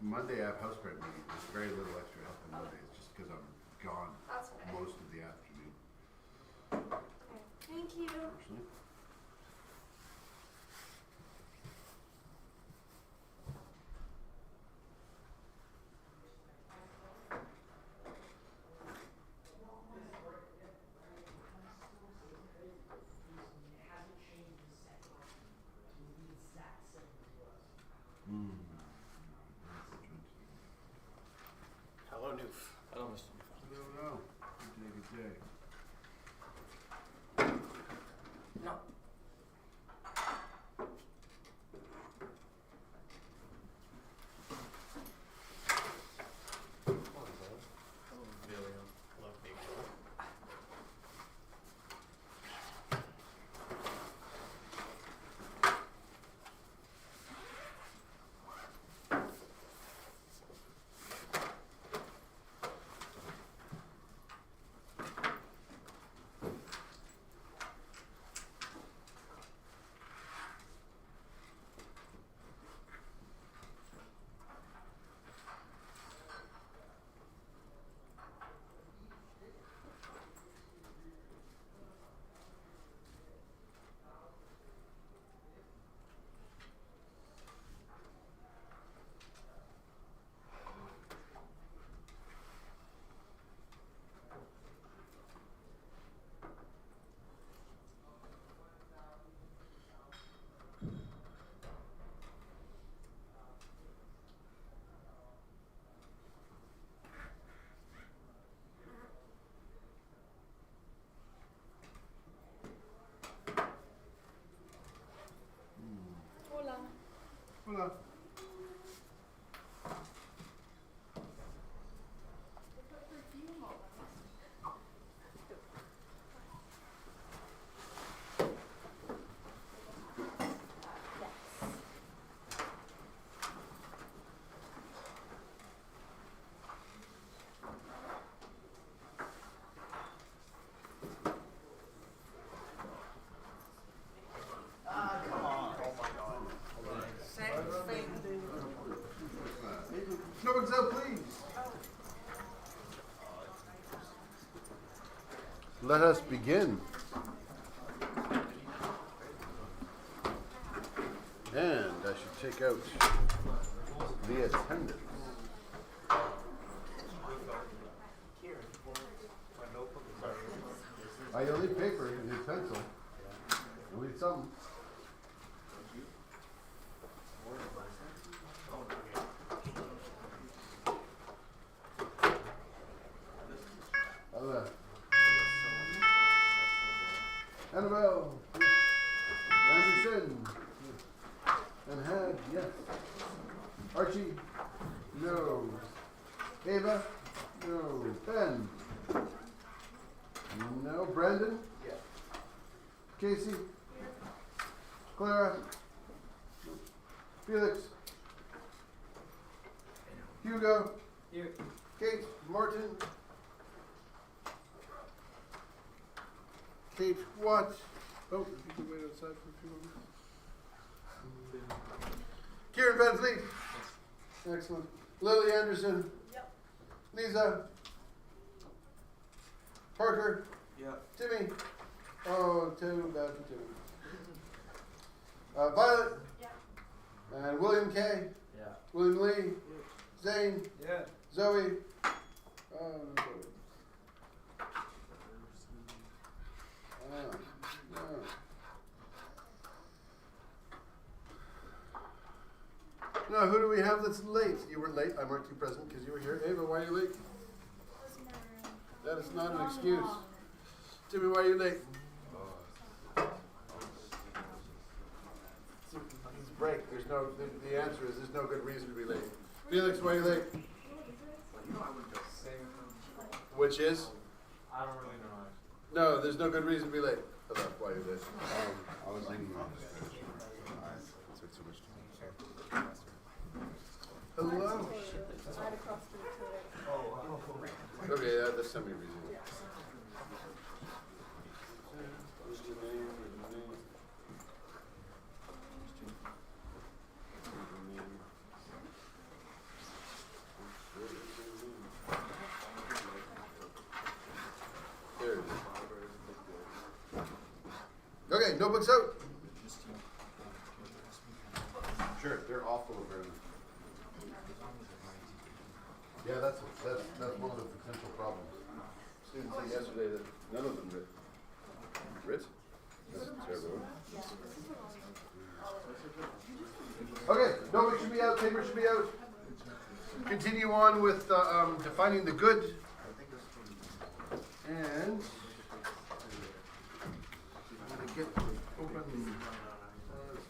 Monday I have house prep meeting. There's very little extra help on Mondays just because I'm gone That's okay. most of the afternoon. Okay. Thank you. Unfortunately. Hello, Noof. Hello, Mr. No. Good day. No. Hola. Hola. Come on. Oh my god. Same thing. No Excel, please. Let us begin. And I should take out the attendance. I don't need paper, I need pencil. I need something. Annabelle. Anderson. And Had, yes. Archie. No. Ava. No. Ben. No. Brandon. Yeah. Casey. Clara. Felix. Hugo. Here. Kate. Martin. Kate Watt. Oh, if you could wait outside for a few moments. Kieran Van Fleet. Excellent. Lily Anderson. Yep. Lisa. Parker. Yeah. Timmy. Oh, too bad for Timmy. Violet. Yeah. And William K. Yeah. William Lee. Zane. Yeah. Zoe. Zoe. No. Now, who do we have that's late? You were late. I marked you present because you were here. Ava, why are you late? That is not an excuse. Timmy, why are you late? It's break. There's no. The answer is there's no good reason to be late. Felix, why are you late? Which is? I don't really know. No, there's no good reason to be late. Oh, that's why you're late. I was in the office. I took too much time. Hello. I had a cross to Okay, that's semi reasonable. notebooks out. Sure, they're awful apparently. Yeah, that's one of the potential problems. Students said yesterday that none of them writ. Writ? That's terrible. Okay, notebook should be out, paper should be out. Continue on with defining the good. And I'm going to get open.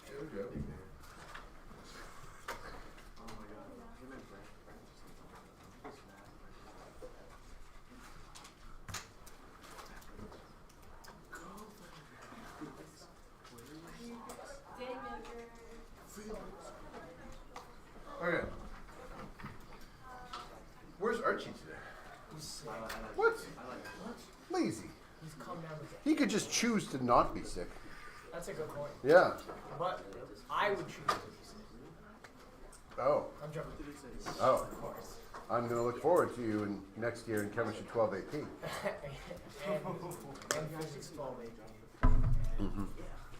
There we go. Okay. Where's Archie today? What? Lazy. He's come down with it. He could just choose to not be sick. That's a good point. Yeah. But I would choose to be sick. Oh. I'm joking. Oh. Of course. I'm going to look forward to you in next year in chemistry 12 AP. and physics 12 AP.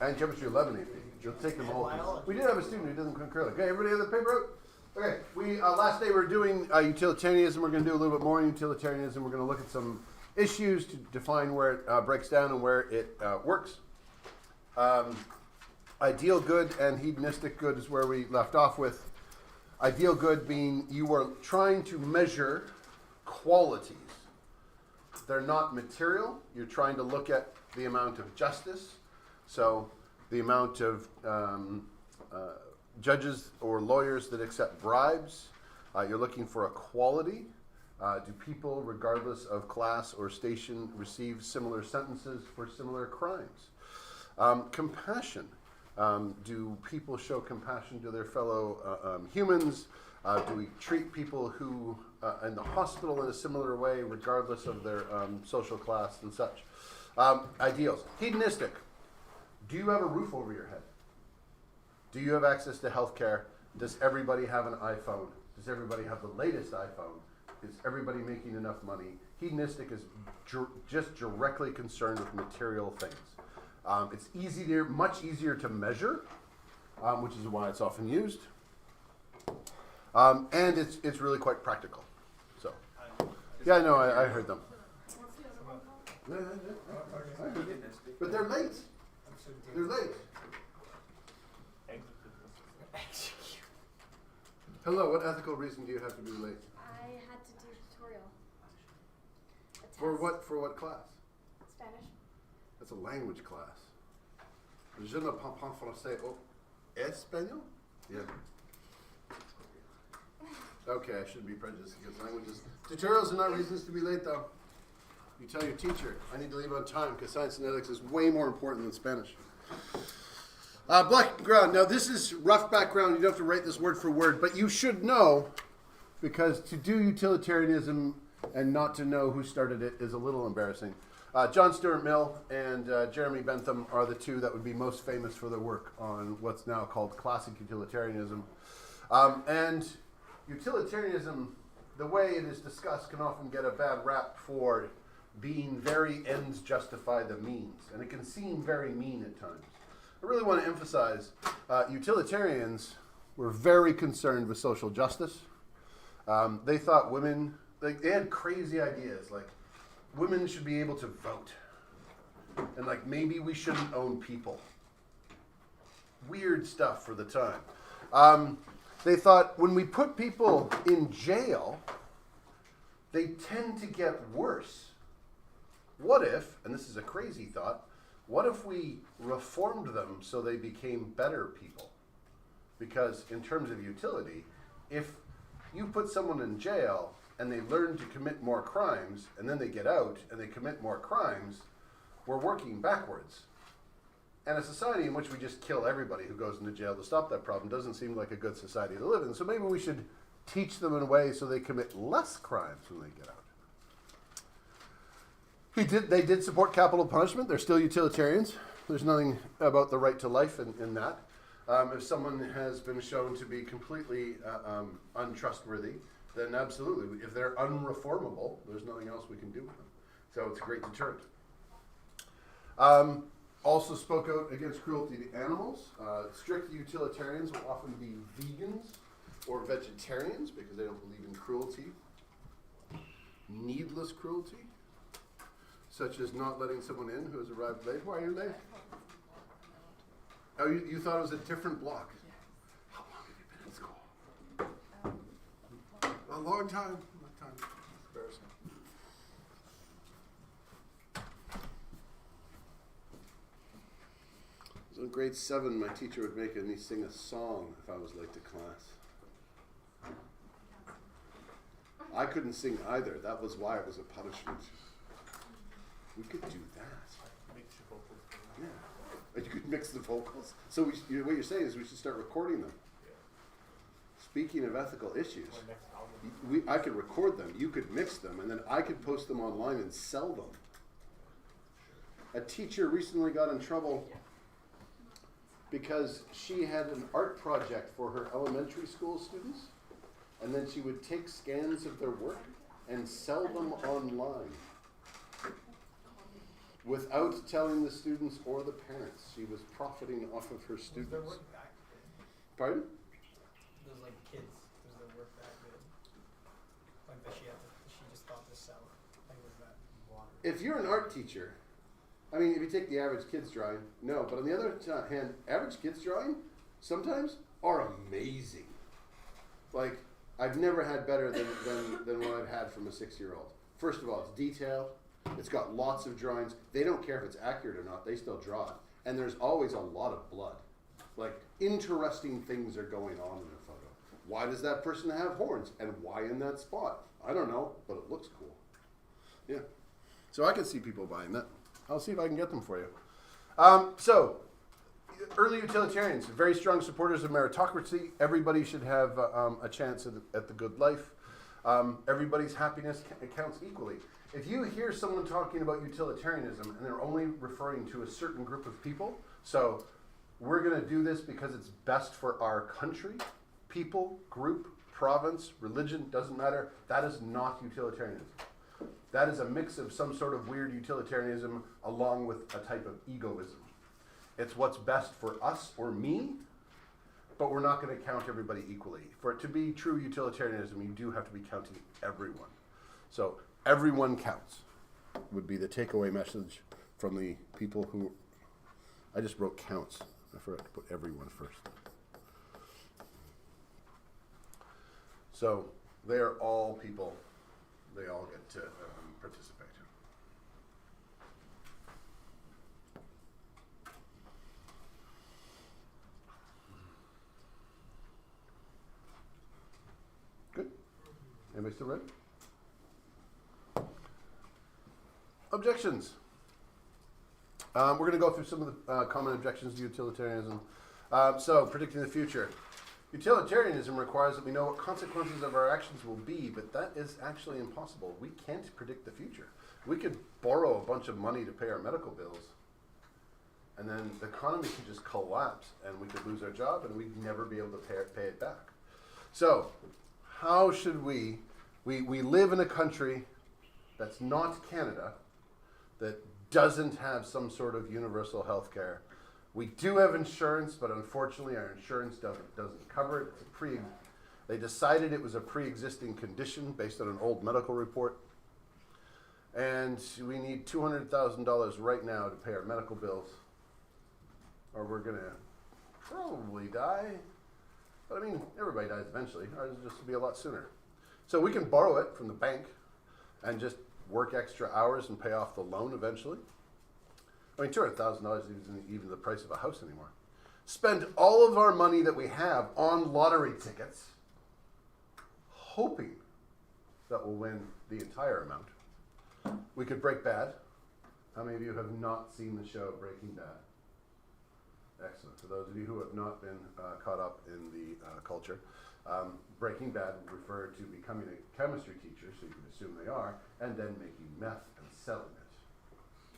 And chemistry 11 AP. You'll take them all. We did have a student who didn't concur. Okay, everybody have the paper out? Okay, we last day we were doing utilitarianism. We're going to do a little bit more utilitarianism. We're going to look at some issues to define where it breaks down and where it works. Ideal good and hedonistic good is where we left off with. Ideal good being you are trying to measure qualities. They're not material. You're trying to look at the amount of justice. So the amount of judges or lawyers that accept bribes. You're looking for a quality. Do people, regardless of class or station, receive similar sentences for similar crimes? Compassion. Do people show compassion to their fellow humans? Do we treat people who in the hospital in a similar way, regardless of their social class and such? Ideals. Hedonistic. Do you have a roof over your head? Do you have access to health care? Does everybody have an iPhone? Does everybody have the latest iPhone? Is everybody making enough money? Hedonistic is just directly concerned with material things. It's much easier to measure, which is why it's often used. And it's really quite practical. So, yeah, I know, I heard them. I heard them. But they're late. They're late. Hello, what ethical reason do you have to be late? I had to do a tutorial. A test. For what class? Spanish. That's a language class. Je ne parle pas français au espagnol? Yeah. Okay, I shouldn't be prejudiced against languages. Tutorials are not reasons to be late, though. You tell your teacher, I need to leave on time because science and ethics is way more important than Spanish. Black background. Now, this is rough background. You don't have to write this word for word, but you should know, because to do utilitarianism and not to know who started it is a little embarrassing. John Stuart Mill and Jeremy Bentham are the two that would be most famous for their work on what's now called classic utilitarianism. And utilitarianism, the way it is discussed, can often get a bad rap for being very ends justify the means. And it can seem very mean at times. I really want to emphasize utilitarians were very concerned with social justice. They thought women, they had crazy ideas, like women should be able to vote. And like maybe we shouldn't own people. Weird stuff for the time. They thought when we put people in jail, they tend to get worse. What if, and this is a crazy thought, what if we reformed them so they became better people? Because in terms of utility, if you put someone in jail and they learn to commit more crimes and then they get out and they commit more crimes, we're working backwards. And a society in which we just kill everybody who goes into jail to stop that problem doesn't seem like a good society to live in. So maybe we should teach them in a way so they commit less crimes when they get out. They did support capital punishment. They're still utilitarians. There's nothing about the right to life in that. If someone has been shown to be completely untrustworthy, then absolutely. If they're unreformable, there's nothing else we can do with them. So it's a great deterrent. Also spoke out against cruelty to animals. Strict utilitarians will often be vegans or vegetarians because they don't believe in cruelty. Needless cruelty, such as not letting someone in who has arrived late. Why are you late? Oh, you thought it was a different block. How long have you been in school? A long time. Embarrassing. So in grade 7, my teacher would make me sing a song if I was late to class. I couldn't sing either. That was why it was a punishment. We could do that. Mix your vocals. Yeah. But you could mix the vocals. So what you're saying is we should start recording them. Yeah. Speaking of ethical issues, My next album. I could record them, you could mix them, and then I could post them online and sell them. A teacher recently got in trouble because she had an art project for her elementary school students, and then she would take scans of their work and sell them online without telling the students or the parents. She was profiting off of her Was their students. work that good? Pardon? Those like kids, was their work that good? Like that she just thought this out. Like was that water? If you're an art teacher, I mean, if you take the average kid's drawing, no. But on the other hand, average kid's drawing sometimes are amazing. Like, I've never had better than what I've had from a 6-year-old. First of all, it's detailed. It's got lots of drawings. They don't care if it's accurate or not. They still draw it. And there's always a lot of blood. Like, interesting things are going on in a photo. Why does that person have horns? And why in that spot? I don't know, but it looks cool. Yeah. So I can see people buying that. I'll see if I can get them for you. So, early utilitarians, very strong supporters of meritocracy. Everybody should have a chance at the good life. Everybody's happiness counts equally. If you hear someone talking about utilitarianism and they're only referring to a certain group of people, so we're going to do this because it's best for our country, people, group, province, religion, doesn't matter, that is not utilitarianism. That is a mix of some sort of weird utilitarianism along with a type of egoism. It's what's best for us or me, but we're not going to count everybody equally. For it to be true utilitarianism, you do have to be counting everyone. So everyone counts would be the takeaway message from the people who, I just wrote counts. I forgot to put everyone first. So they are all people. They all get to participate. Good. Anybody still ready? Objections. We're going to go through some of the common objections to utilitarianism. So, predicting the future. Utilitarianism requires that we know what consequences of our actions will be, but that is actually impossible. We can't predict the future. We could borrow a bunch of money to pay our medical bills, and then the economy could just collapse, and we could lose our job, and we'd never be able to pay it back. So, how should we live in a country that's not Canada, that doesn't have some sort of universal health care. We do have insurance, but unfortunately our insurance doesn't cover it. They decided it was a pre-existing condition based on an old medical report. And we need $200,000 right now to pay our medical bills, or we're going to probably die. But I mean, everybody dies eventually. Ours will just be a lot sooner. So we can borrow it from the bank and just work extra hours and pay off the loan eventually. I mean, $200,000 isn't even the price of a house anymore. Spend all of our money that we have on lottery tickets, hoping that we'll win the entire amount. We could break bad. How many of you have not seen the show Breaking Bad? Excellent. For those of you who have not been caught up in the culture, Breaking Bad would refer to becoming a chemistry teacher, so you can assume they are, and then making meth and selling it.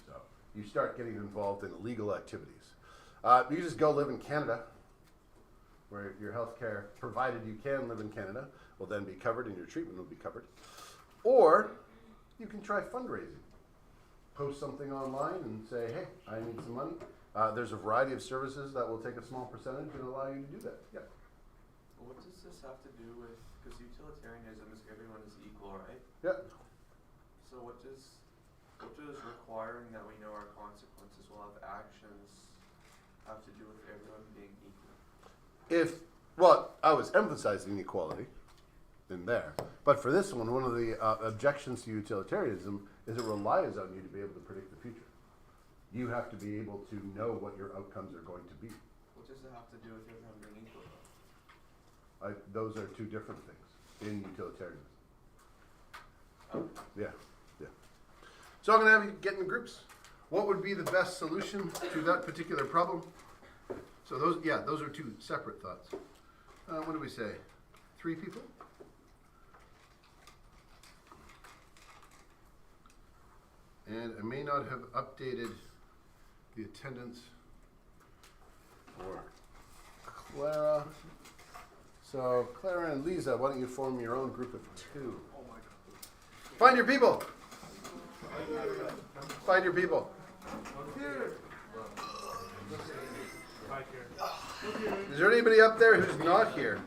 So you start getting involved in illegal activities. You just go live in Canada, where your health care, provided you can live in Canada, will then be covered and your treatment will be covered. Or you can try fundraising. post something online and say, hey, I need some money. There's a variety of services that will take a small percentage and allow you to do that. Yeah. What does this have to do with, because utilitarianism is everyone is equal, right? Yeah. So what does requiring that we know our consequences will have actions have to do with everyone being equal? Well, I was emphasizing equality in there. But for this one of the objections to utilitarianism is it relies on you to be able to predict the future. You have to be able to know what your outcomes are going to be. What does it have to do with everyone being equal? Those are two different things in utilitarianism. Yeah. So I'm going to have you get in groups. What would be the best solution to that particular problem? So those are two separate thoughts. What do we say? 3 people? And I may not have updated the attendance for Clara. So Clara and Lisa, why don't you form your own group of 2? Find your people. Find your people. Is there anybody up there who's not here?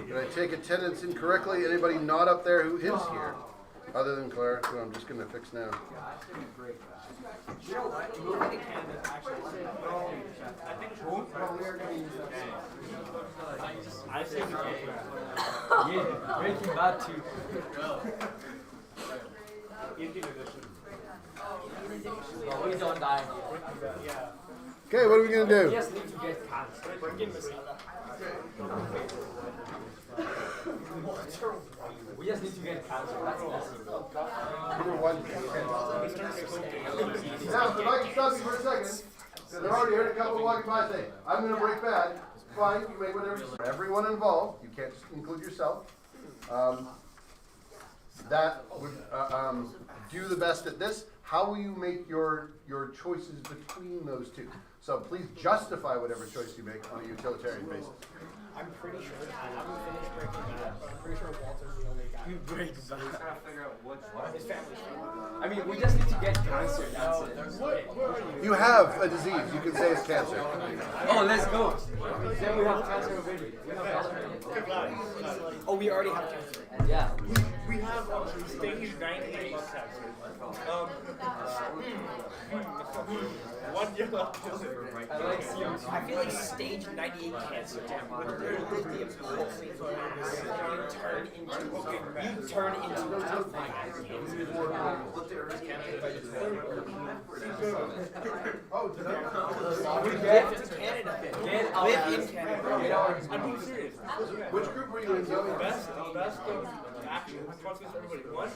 Did I take attendance incorrectly? Anybody not up there who is here? Other than Clara, who I'm just going to fix now. You know what? Moving to Canada actually. I think I think yeah, Breaking Bad 2. Indian edition. Please don't die. Yeah. Okay, what are we going to We do? just need to get cancer. We just need to get cancer. That's messy. Number 1. Now, if I can stop you for a second, because I've already heard a couple walking by say, I'm going to break bad. Fine, you make whatever you say. Everyone involved, you can't just include yourself. That would do the best at this. How will you make your choices between those two? So please justify whatever choice you make on a utilitarian basis. I'm pretty sure I haven't finished Breaking Bad, but I'm pretty sure Walter's the only guy. You break So we're trying to figure out which one. His family's I mean, we just need to get cancer. That's it. You have a disease. You can say it's cancer. Oh, let's go. Then we have cancer already. Oh, we already have cancer. Yeah. We have stage 98 cancer. One year left. I feel like stage 98 cancer with the ability of pulsing you turn into Oh, did I? we get to Canada. Live in Canada. I'm being serious. Which group were you in? Zoe? Best of action. Consequence for everybody. One,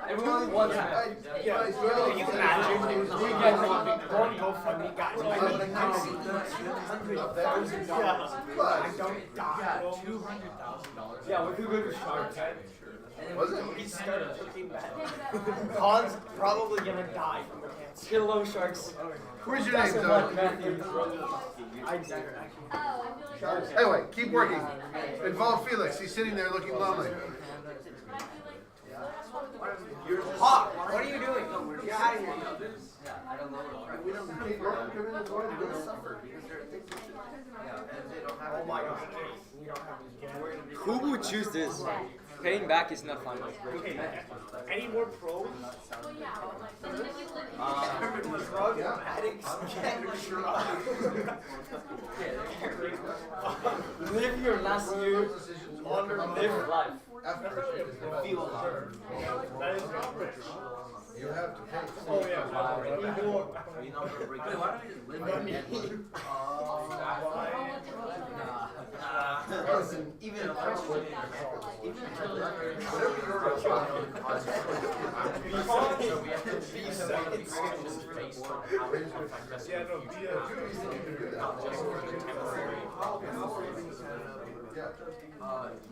Everyone wants Yeah. Can you imagine? We get one GoFundMe, guys. I need $200,000. I don't die. $200,000. Yeah, we could go to Shark Tank. Was it? We started cooking that. Khan's probably gonna die from the cancer. Hello, sharks. Where's your name, Zoe? Matthew. Anyway, keep working. Involve Felix. He's sitting there looking lonely. Hawk, what are you doing? Get out of here. Oh my god. Who would choose this? Paying back is not fun. okay. Any more pros? Drug addicts get drugged. Live your last year on live life. Feel alive. That is coverage. You have to pay. Oh yeah. Any more? Even Yeah, no,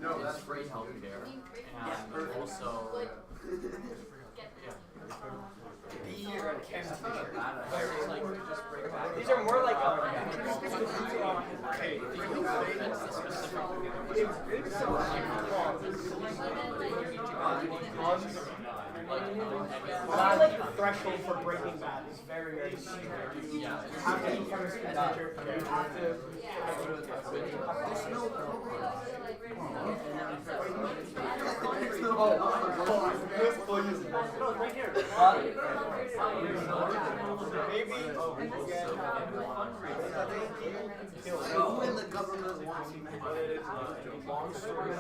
No, that's free healthcare, and also be here at Kansas City. these These are more like Like the threshold for Breaking Bad is very, very steep. You have to eat chemistry teacher. You have to. Maybe. Who in the government wants me? Long story.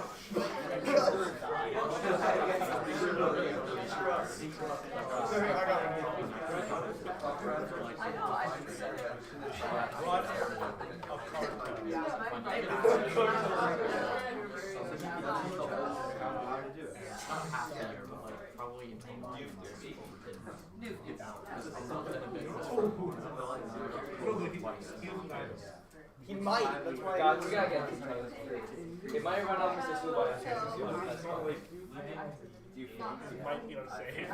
Probably in 10 years. He might. That's why. God, we gotta get this guy. It might run out Mr. Suba. You might, you know, say it.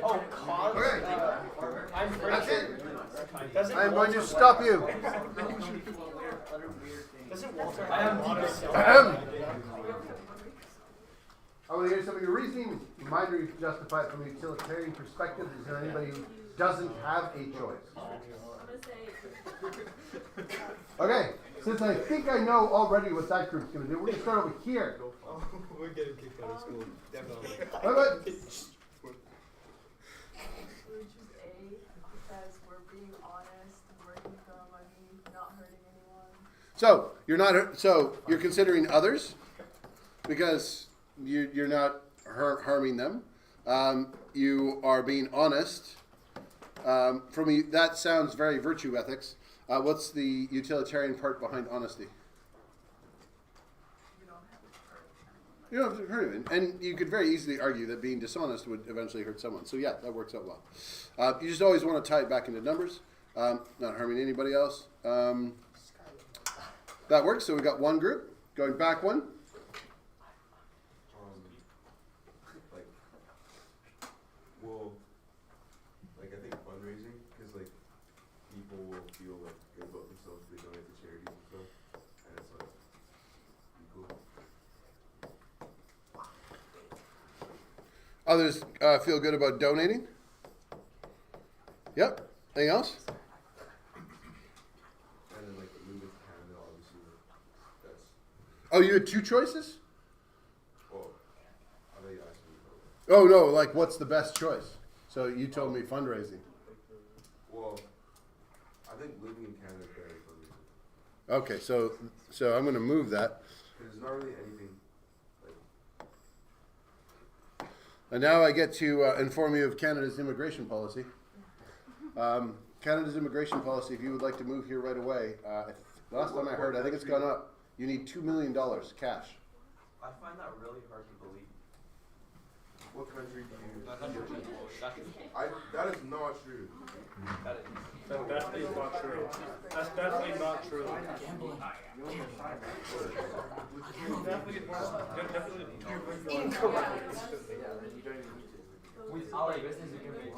Oh, cause. I'm pretty That's sure. it. Doesn't I'm going to Walter- stop you. Doesn't Walter I am have a lot of Ahem. self- I want to hear some of your reasoning. Remind me to justify it from a utilitarian perspective. Is there anybody who doesn't have a choice? Okay, since I think I know already what that group's going to do, we're going to start over here. We're getting kicked out of school. Definitely. All right. We choose A because we're being honest, working for our money, not hurting anyone. So you're considering others because you're not harming them. You are being honest. That sounds very virtue ethics. What's the utilitarian part behind honesty? You don't have to hurt anyone. You don't have to hurt him, and you could very easily argue that being dishonest would eventually hurt someone. So yeah, that works out well. You just always want to tie it back into numbers, not harming anybody else. That works. So we got one group going back one. Like, well, like I think fundraising, because like people will feel like good about themselves if they donate to charities and stuff, and it's like cool. Others feel good about donating. Yep. Anything else? And then like moving to Canada, obviously, that's Oh, you had two choices? well. I know you asked me about that. Oh no, like what's the best choice? So you told me fundraising. Well, I think living in Canada is better for me. Okay, so I'm going to move that. Because there's not really anything like. And now I get to inform you of Canada's immigration policy. Canada's immigration policy, if you would like to move here right away, last time I heard, I think it's gone up. You need $2 million cash. I find that really hard to believe. What country do you? That That is not true. That's definitely not true. That's definitely not true. Definitely Incorrect. With our business, you can make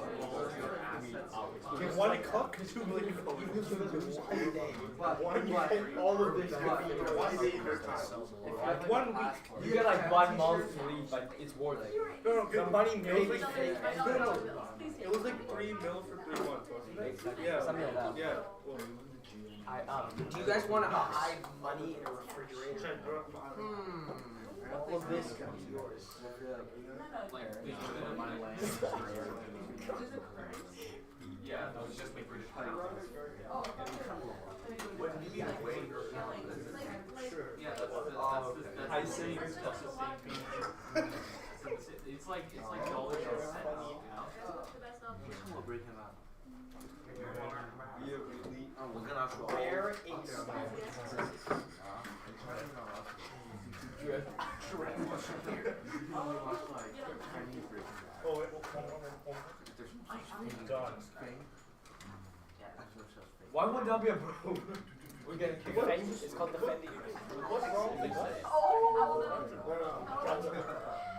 With one cook, $2 million. One all of this could be in one day. 1 week. You get like 1 month to leave, but it's worth it. No, The money made like, fake. no. It was like 3 mil for 3 months, wasn't it? Yeah. Something like that. Yeah. Well, Do you guys want to hide money in a refrigerator? check, What will this come to yours? Yeah, no, it's just like British pounds. Yeah, that's I see. the same thing. It's like dollars and cents, you know? We'll bring him out. We're gonna have to Where is Oh, wait, done. Why would that be a bro? We're getting kicked out. It's called the Fendi. What's wrong with this?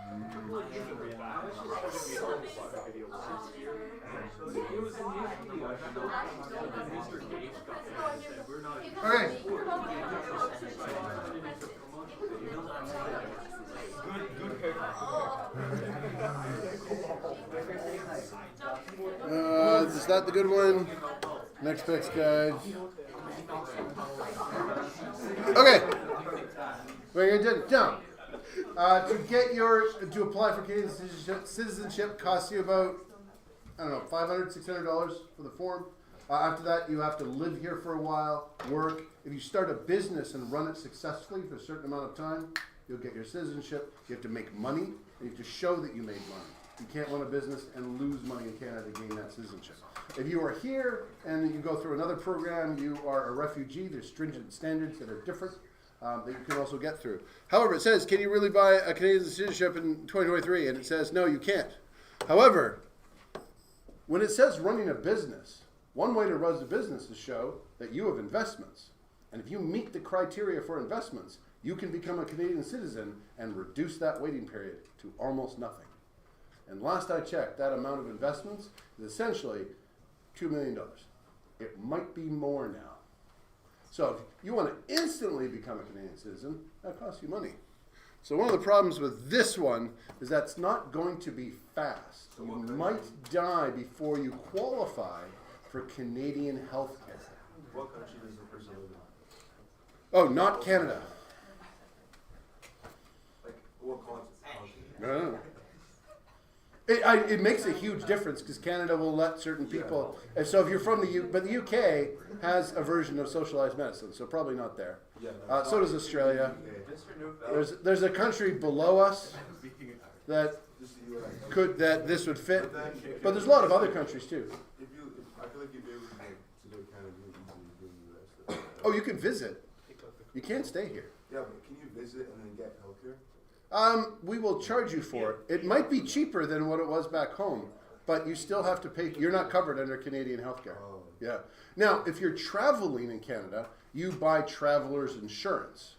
It was in the video. I found out that Mr. Gates got there and said, we're not Okay. Good haircut. Is that the good one? Next picks, guys. Okay. We're gonna jump. To apply for Canadian citizenship costs you about, I don't know, $500, $600 for the form. After that, you have to live here for a while, work. If you start a business and run it successfully for a certain amount of time, you'll get your citizenship. You have to make money, and you have to show that you made money. You can't run a business and lose money in Canada to gain that citizenship. If you are here and you go through another program, you are a refugee. There's stringent standards that are different that you can also get through. However, it says, can you really buy a Canadian citizenship in 2023? And it says, no, you can't. However, when it says running a business, one way to run a business is to show that you have investments. And if you meet the criteria for investments, you can become a Canadian citizen and reduce that waiting period to almost nothing. And last I checked, that amount of investments is essentially $2 million. It might be more now. So if you want to instantly become a Canadian citizen, that costs you money. So one of the problems with this one is that's not going to be fast. You might die before you qualify for Canadian health care. What country does the person live in? Oh, not Canada. Like, what continent? No. It makes a huge difference because Canada will let certain people. And so if you're from but the UK has a version of socialized medicine, so probably not there. Yeah, So does Australia. Mr. Newfeld. There's a country below us that Just the US. that this would fit, but there's a lot of other countries too. I feel like you'd be able to go to Canada easily doing the US. Oh, you can visit. You can't stay here. Yeah, but can you visit and then get healthcare? We will charge you for it. It might be cheaper than what it was back home, but you still have to pay. You're not covered under Canadian healthcare. Oh. Yeah. Now, if you're traveling in Canada, you buy traveler's insurance,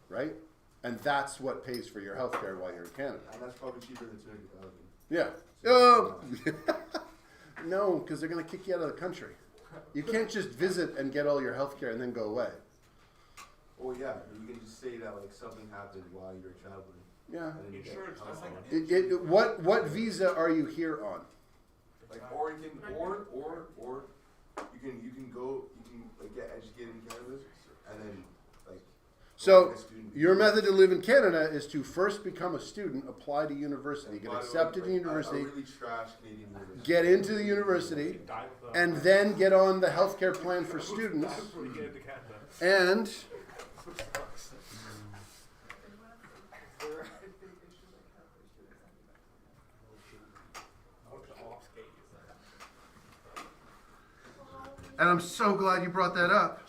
right? And that's what pays for your healthcare while you're in Canada. And that's probably cheaper than 200,000. Yeah. Oh. No, because they're going to kick you out of the country. You can't just visit and get all your healthcare and then go away. Oh yeah, but you can just say that like something happened while you were traveling. Yeah. And then you Insurance, get that's health like on it. What visa are you here on? Like or you can or you can go like get educated in Canada and then like So like a student. your method to live in Canada is to first become a student, apply to university, get By the way, accepted to like, university, a really trash Canadian university. get into the university, and then get on the healthcare plan for students. And I'm so glad you brought that up.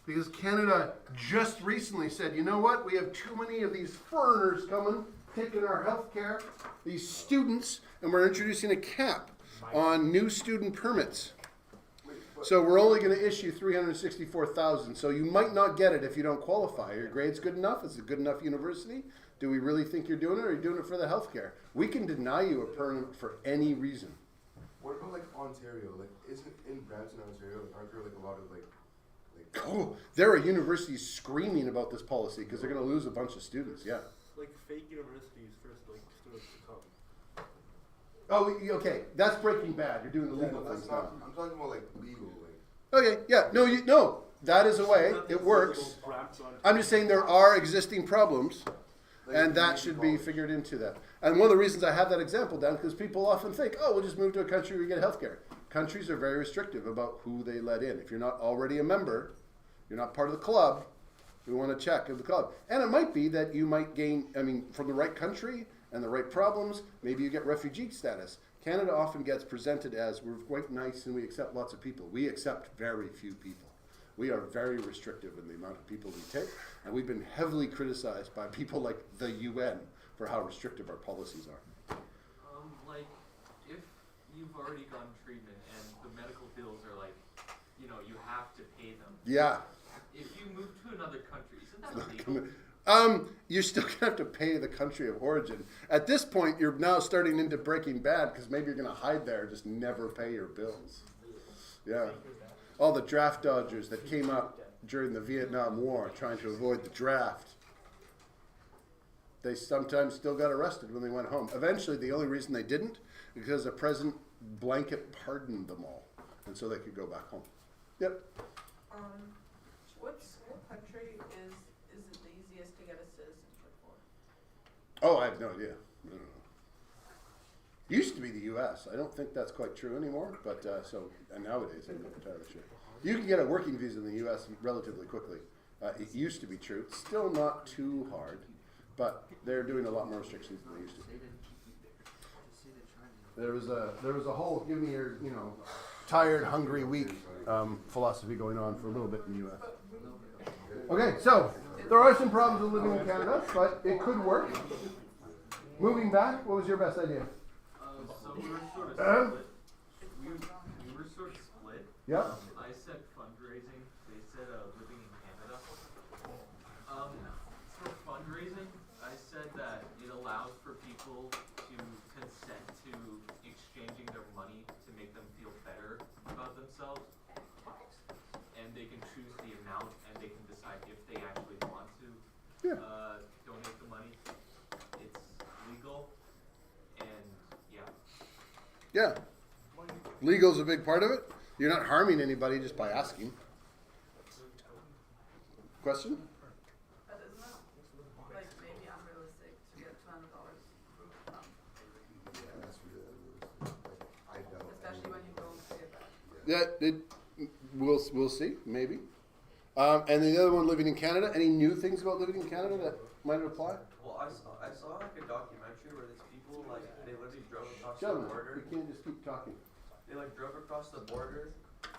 Because Canada just recently said, you know what, we have too many of these foreigners coming, taking our health care, these students, and we're introducing a cap on new student permits. So we're only going to issue 364,000. So you might not get it if you don't qualify. Are your grades good enough? Is it a good enough university? Do we really think you're doing it, or are you doing it for the health care? We can deny you a permit for any reason. What about like Ontario? Like isn't in Brampton, Ontario, like aren't there like a lot of like Oh, there are universities screaming about this policy because they're going to lose a bunch of students. Yeah. like fake universities first, like students to come. Oh, okay. That's Breaking Bad. You're doing the Yeah, legal no, that's things not, now. I'm talking about like legal, like Okay. Yeah. No. That is a way. It works. I'm just saying there are existing problems, and that should be figured into that. And one of the reasons I have that example down because people often think, oh, we'll just move to a country where we get healthcare. Countries are very restrictive about who they let in. If you're not already a member, you're not part of the club, we want to check of the club. And it might be that you might gain, from the right country and the right problems, maybe you get refugee status. Canada often gets presented as we're quite nice and we accept lots of people. We accept very few people. We are very restrictive in the amount of people we take, and we've been heavily criticized by people like the UN for how restrictive our policies are. Like, if you've already gotten treatment and the medical bills are like, you have to pay them. Yeah. If you move to another country, isn't that illegal? You're still gonna have to pay the country of origin. At this point, you're now starting into Breaking Bad because maybe you're gonna hide there and just never pay your bills. Yeah, all the draft dodgers that came up during the Vietnam War trying to avoid the draft. They sometimes still got arrested when they went home. Eventually, the only reason they didn't is because the president blanket pardoned them all, and so they could go back home. Yep. What country is it the easiest to get a citizenship for? Oh, I have no idea. I don't know. Used to be the U.S. I don't think that's quite true anymore, but and nowadays I'm not entirely sure. You can get a working visa in the U.S. relatively quickly. It used to be true. It's still not too hard, but they're doing a lot more restrictions than they used to. There was a whole give me your tired, hungry, weak philosophy going on for a little bit in the U.S. Okay, so there are some problems with living in Canada, but it could work. Moving back, what was your best idea? So we were sort of split. We were sort of split. Yeah. I said fundraising. They said living in Canada. For fundraising, I said that it allows for people to consent to exchanging their money to make them feel better about themselves. And they can choose the amount and they can decide if they actually want to donate the money. It's legal and Yeah. Legal's a big part of it. You're not harming anybody just by asking. Question? But isn't that like maybe unrealistic to get $200 Yeah, that's really, I doubt. especially when you don't pay it back? Yeah, we'll see, maybe. And the other one, living in Canada. Any new things about living in Canada that might apply? Well, I saw like a documentary where these people like they literally drove across the Gentlemen, border. we can't just keep talking. They like drove across the border,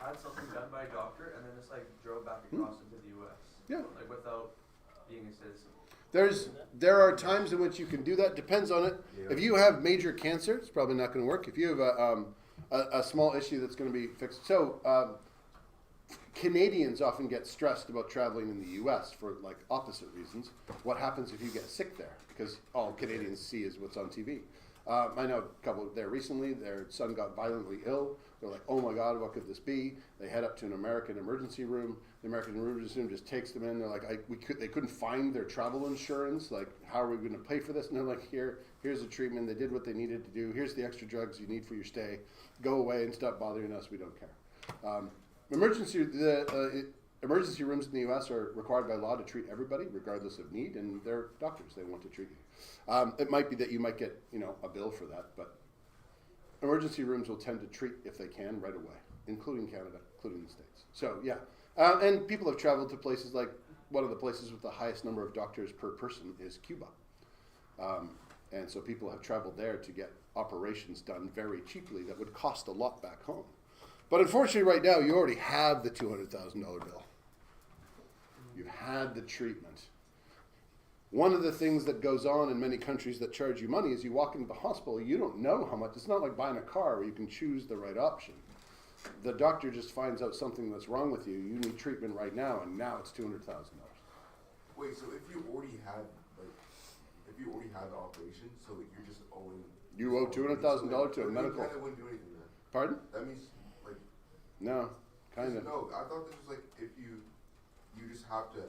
had something done by a doctor, and then just like drove back across into the U.S. Yeah. Like without being a citizen. There are times in which you can do that. Depends on it. Yeah. If you have major cancer, it's probably not going to work. If you have a small issue that's going to be fixed, Canadians often get stressed about traveling in the U.S. for like opposite reasons. What happens if you get sick there? Because all Canadians see is what's on TV. I know a couple there recently. Their son got violently ill. They're like, "Oh my God, what could this be?" They head up to an American emergency room. The American emergency room just takes them in. They're like, "They couldn't find their travel insurance. Like, how are we going to pay for this?" And they're like, "Here's the treatment. They did what they needed to do. Here's the extra drugs you need for your stay. Go away and stop bothering us. We don't care." Emergency rooms in the U.S. are required by law to treat everybody, regardless of need, and they're doctors. They want to treat you. It might be that you might get, a bill for that, but emergency rooms will tend to treat if they can right away, including Canada, including the States. So yeah, and people have traveled to places like one of the places with the highest number of doctors per person is Cuba, and so people have traveled there to get operations done very cheaply that would cost a lot back home. But unfortunately, right now, you already have the $200,000 bill. You've had the treatment. One of the things that goes on in many countries that charge you money is you walk into the hospital, you don't know how much. It's not like buying a car where you can choose the right option. The doctor just finds out something that's wrong with you. You need treatment right now, and now it's $200,000. Wait, so if you already had the operation, so like you're just owing. You owe $200,000 to a medical. Canada wouldn't do anything then. Pardon? That means like. No, kind of. No, I thought this was like if you just have to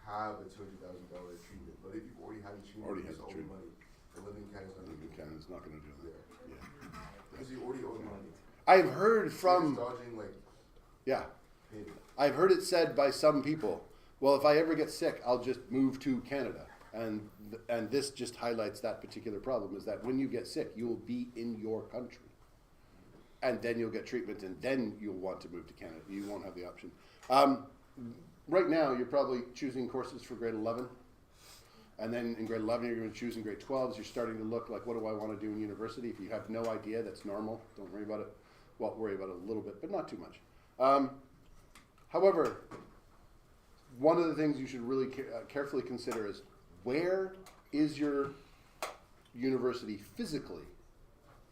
have a $200,000 treatment, but if you already had the treatment, Already you had just the owe treatment. money. The living in Canada's not Living in Canada's not going to do that. Yeah. Yeah. Because you already owe money. I've heard You're from. just dodging like Yeah. payment. I've heard it said by some people, well, if I ever get sick, I'll just move to Canada. And this just highlights that particular problem, is that when you get sick, you will be in your country. And then you'll get treatment, and then you'll want to move to Canada. You won't have the option. Right now, you're probably choosing courses for grade 11. And then in grade 11, you're going to choose in grade 12. You're starting to look like, what do I want to do in university? If you have no idea, that's normal. Don't worry about it. Well, worry about it a little bit, but not too much. However, one of the things you should really carefully consider is, where is your university physically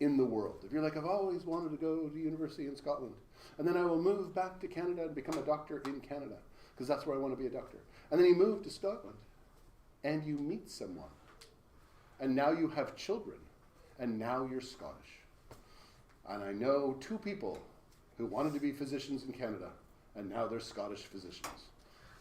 in the world? If you're like, I've always wanted to go to university in Scotland, and then I will move back to Canada and become a doctor in Canada, because that's where I want to be a doctor. And then you move to Scotland. and you meet someone. And now you have children. And now you're Scottish. And I know 2 people who wanted to be physicians in Canada, and now they're Scottish physicians.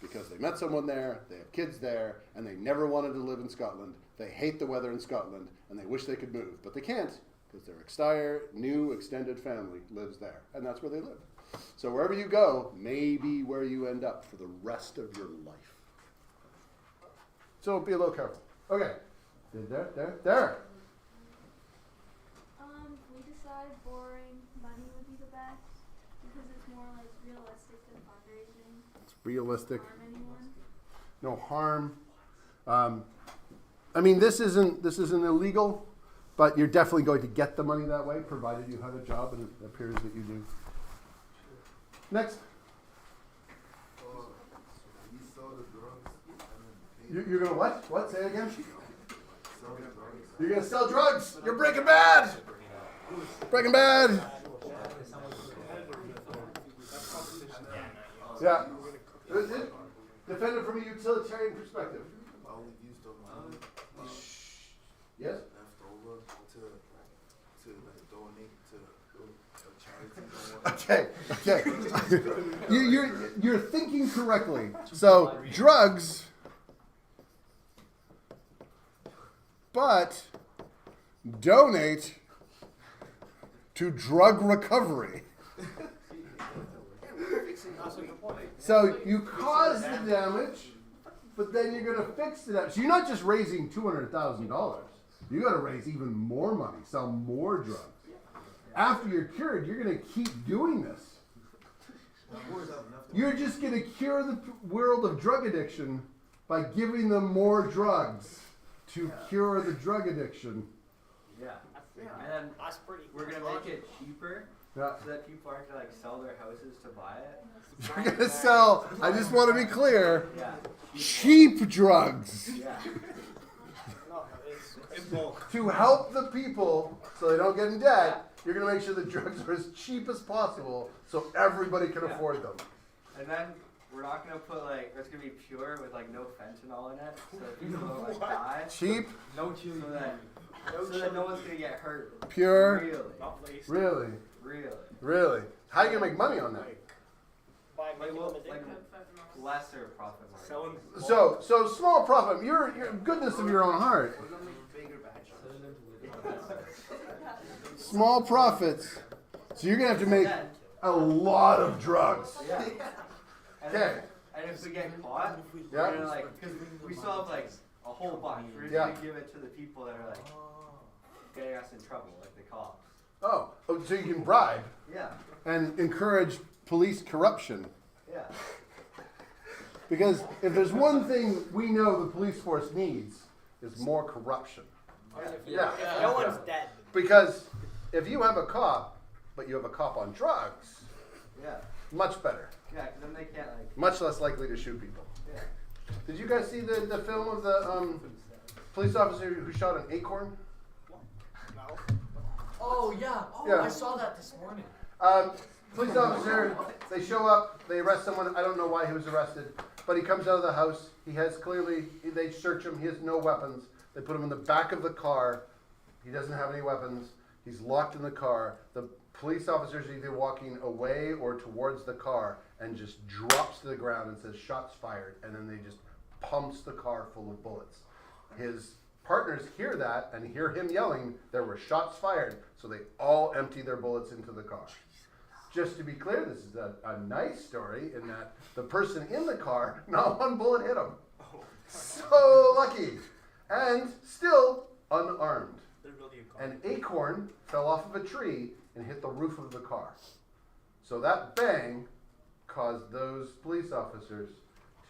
Because they met someone there, they have kids there, and they never wanted to live in Scotland. They hate the weather in Scotland, and they wish they could move. But they can't, because their entire new extended family lives there. And that's where they live. So wherever you go may be where you end up for the rest of your life. So be a little careful. Okay. There. We decided borrowing money would be the best because it's more like realistic than fundraising. It's realistic. Harm anyone. No harm. I mean, this isn't illegal, but you're definitely going to get the money that way, provided you have a job, and it appears that you do. Next. You're gonna what? What? Say it again. You're gonna sell drugs. You're Breaking Bad. Breaking Bad. Yeah. Defend it from a utilitarian perspective. Yes. Okay. You're thinking correctly. So drugs, but donate to drug recovery. So you cause the damage, but then you're going to fix the damage. So you're not just raising $200,000. You got to raise even more money, sell more drugs. After you're cured, you're going to keep doing this. You're just going to cure the world of drug addiction by giving them more drugs to cure the drug addiction. Yeah. And then we're going to make it cheaper so that people aren't going to sell their houses to buy it. You're going to sell, I just want to be clear, cheap drugs. Yeah. To help the people so they don't get in debt. You're going to make sure the drugs are as cheap as possible so everybody can afford them. And then we're not going to put it's going to be pure with no fentanyl in it so that people don't die. Cheap? No chili. So that no one's going to get hurt. Pure? Really. Really? How are you going to make money on that? Lesser profit margin. So small profit, your goodness of your own heart. Small profits. So you're going to have to make a lot of drugs. Yeah. Okay. And if we get caught, we're going to because we still have a whole bunch. We're just going to give it to the people that are getting us in trouble, like the cops. Oh, so you can bribe. Yeah. And encourage police corruption. Yeah. Because if there's one thing we know the police force needs, is more corruption. Yeah. No one's dead. Because if you have a cop, but you have a cop on drugs, much better. Yeah, because then they can't much less likely to shoot people. Yeah. Did you guys see the film of the police officer who shot an acorn? No. Oh yeah. Yeah. I saw that this morning. Police officer, they show up, they arrest someone. I don't know why he was arrested, but he comes out of the house. He has they search him. He has no weapons. They put him in the back of the car. He doesn't have any weapons. He's locked in the car. The police officer's either walking away or towards the car and just drops to the ground and says, "Shots fired," and then they just pumps the car full of bullets. His partners hear that and hear him yelling, "There were shots fired," so they all empty their bullets into the car. Just to be clear, this is a nice story in that the person in the car, not one bullet hit him. So lucky. And still unarmed. An acorn fell off of a tree and hit the roof of the car. So that bang caused those police officers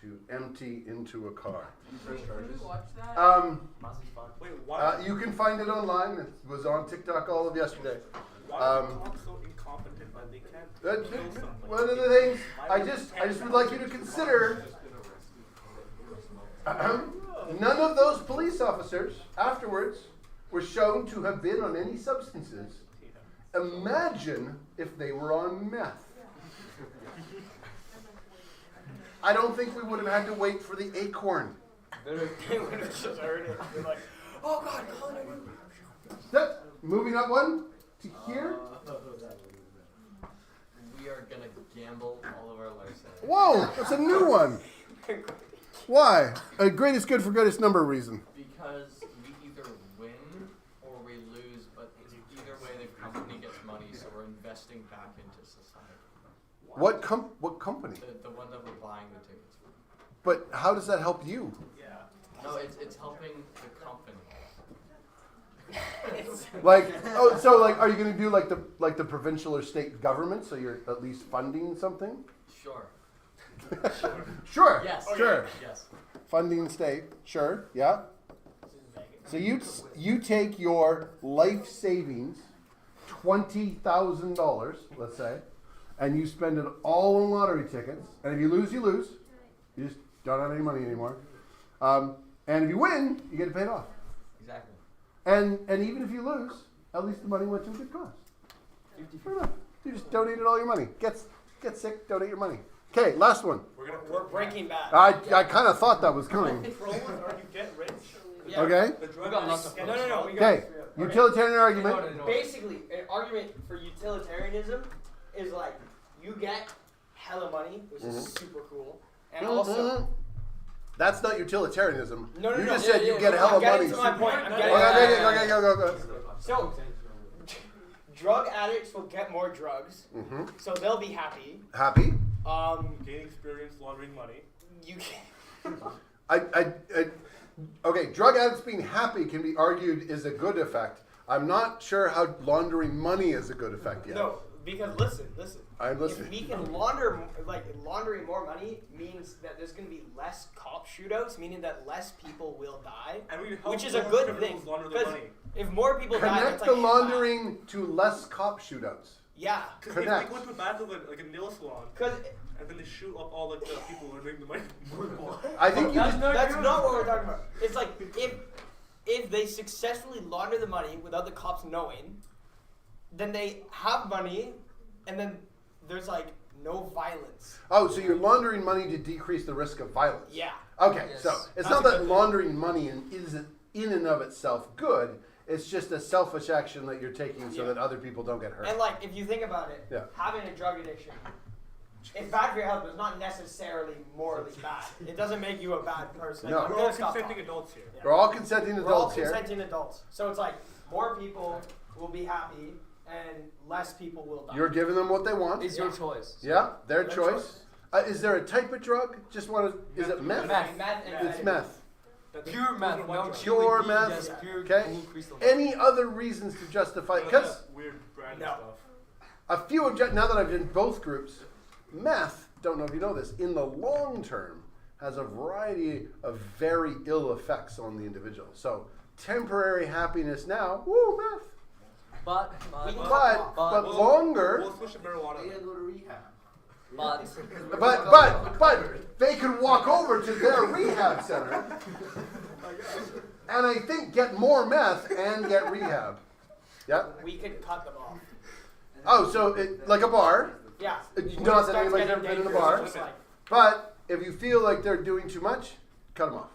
to empty into a car. Can we watch that? Wait, what? You can find it online. It was on TikTok all of yesterday. Why are the cops so incompetent that they can't kill somebody? One of the things I just would like you to consider. None of those police officers afterwards were shown to have been on any substances. Imagine if they were on meth. I don't think we would have had to wait for the acorn. They would have just heard it. They're like, oh God, Colin, I knew. Yep. Moving up one to here. We are gonna gamble all of our lives. Whoa, that's a new one. Why? Greatest good for greatest number reason. Because we either win or we lose, but either way the company gets money, so we're investing back into society. What company? The one that we're buying the tickets from. But how does that help you? Yeah. No, it's helping the company. Like, oh, so like, are you going to do like the provincial or state government? So you're at least funding something. Sure. Sure. Yes. Sure. Yes. Funding state. Sure. Yeah. So you take your life savings, $20,000, let's say, and you spend it all on lottery tickets. And if you lose, you lose. You just don't have any money anymore. And if you win, you get it paid off. Exactly. And even if you lose, at least the money went to a good cause. Fair enough. You just donated all your money. Get sick, donate your money. Okay, last one. We're Breaking Bad. I kind of thought that was coming. Control it or you get rich. Yeah. Okay. The drug got lots of No. We got Okay. Utilitarian argument. Basically, an argument for utilitarianism is like you get hella money, which is super cool, and also That's not utilitarianism. No, you no, just yeah, said yeah, you get I'm hella getting money. to my point. I'm getting Okay, go. So, drug addicts will get more drugs, Mm-hmm. so they'll be happy. Happy? Gain experience laundering money. You can. Okay, drug addicts being happy can be argued is a good effect. I'm not sure how laundering money is a good effect yet. No, because listen. I'm If listening. we can laundering more money means that there's going to be less cop shootouts, meaning that less people will die, And we help which is a more good criminals thing. launder their Because money. if more people die, Connect that's the like laundering to less cop shootouts. Yeah, Because they Connect. go into a battle like a nail salon, because and then they shoot up all like the people who are making the money. I think you just that's not what we're talking about. It's like if they successfully launder the money without the cops knowing, then they have money, and then there's like no violence. Oh, so you're laundering money to decrease the risk of violence. Yeah. Okay, Yes. so it's That's not a that good thing. laundering money isn't in and of itself good. It's just a selfish action that you're taking so Yeah. that other people don't get hurt. And like if you think about it, Yeah. having a drug addiction, it's bad for your health, but it's not necessarily morally bad. It doesn't make you a bad person. No. I'm We're gonna all stop consenting talking. adults here. Yeah. We're all consenting We're all adults here. consenting adults. So it's like more people will be happy and less people will die. You're giving them what they want. It's your choice. Yeah, their Their choice. Is there a type of drug? Just want to? Is it meth? Meth. It's meth. Pure meth, no Pure chili meth, beans, just pure okay. blue crystal. Any other reasons to justify? Because Weird brand No. stuff. a few now that I've been in both groups, meth. Don't know if you know this. In the long term, has a variety of very ill effects on the individual. So temporary happiness now, woo, meth. But But longer. We'll switch to marijuana. They gotta go to rehab. But they could walk over to their rehab center and I think get more meth and get rehab. Yeah. We could cut them off. Oh, so like a bar. Yeah. Not that anybody's ever been in a bar. It's like, But if you feel like they're doing too much, cut them off.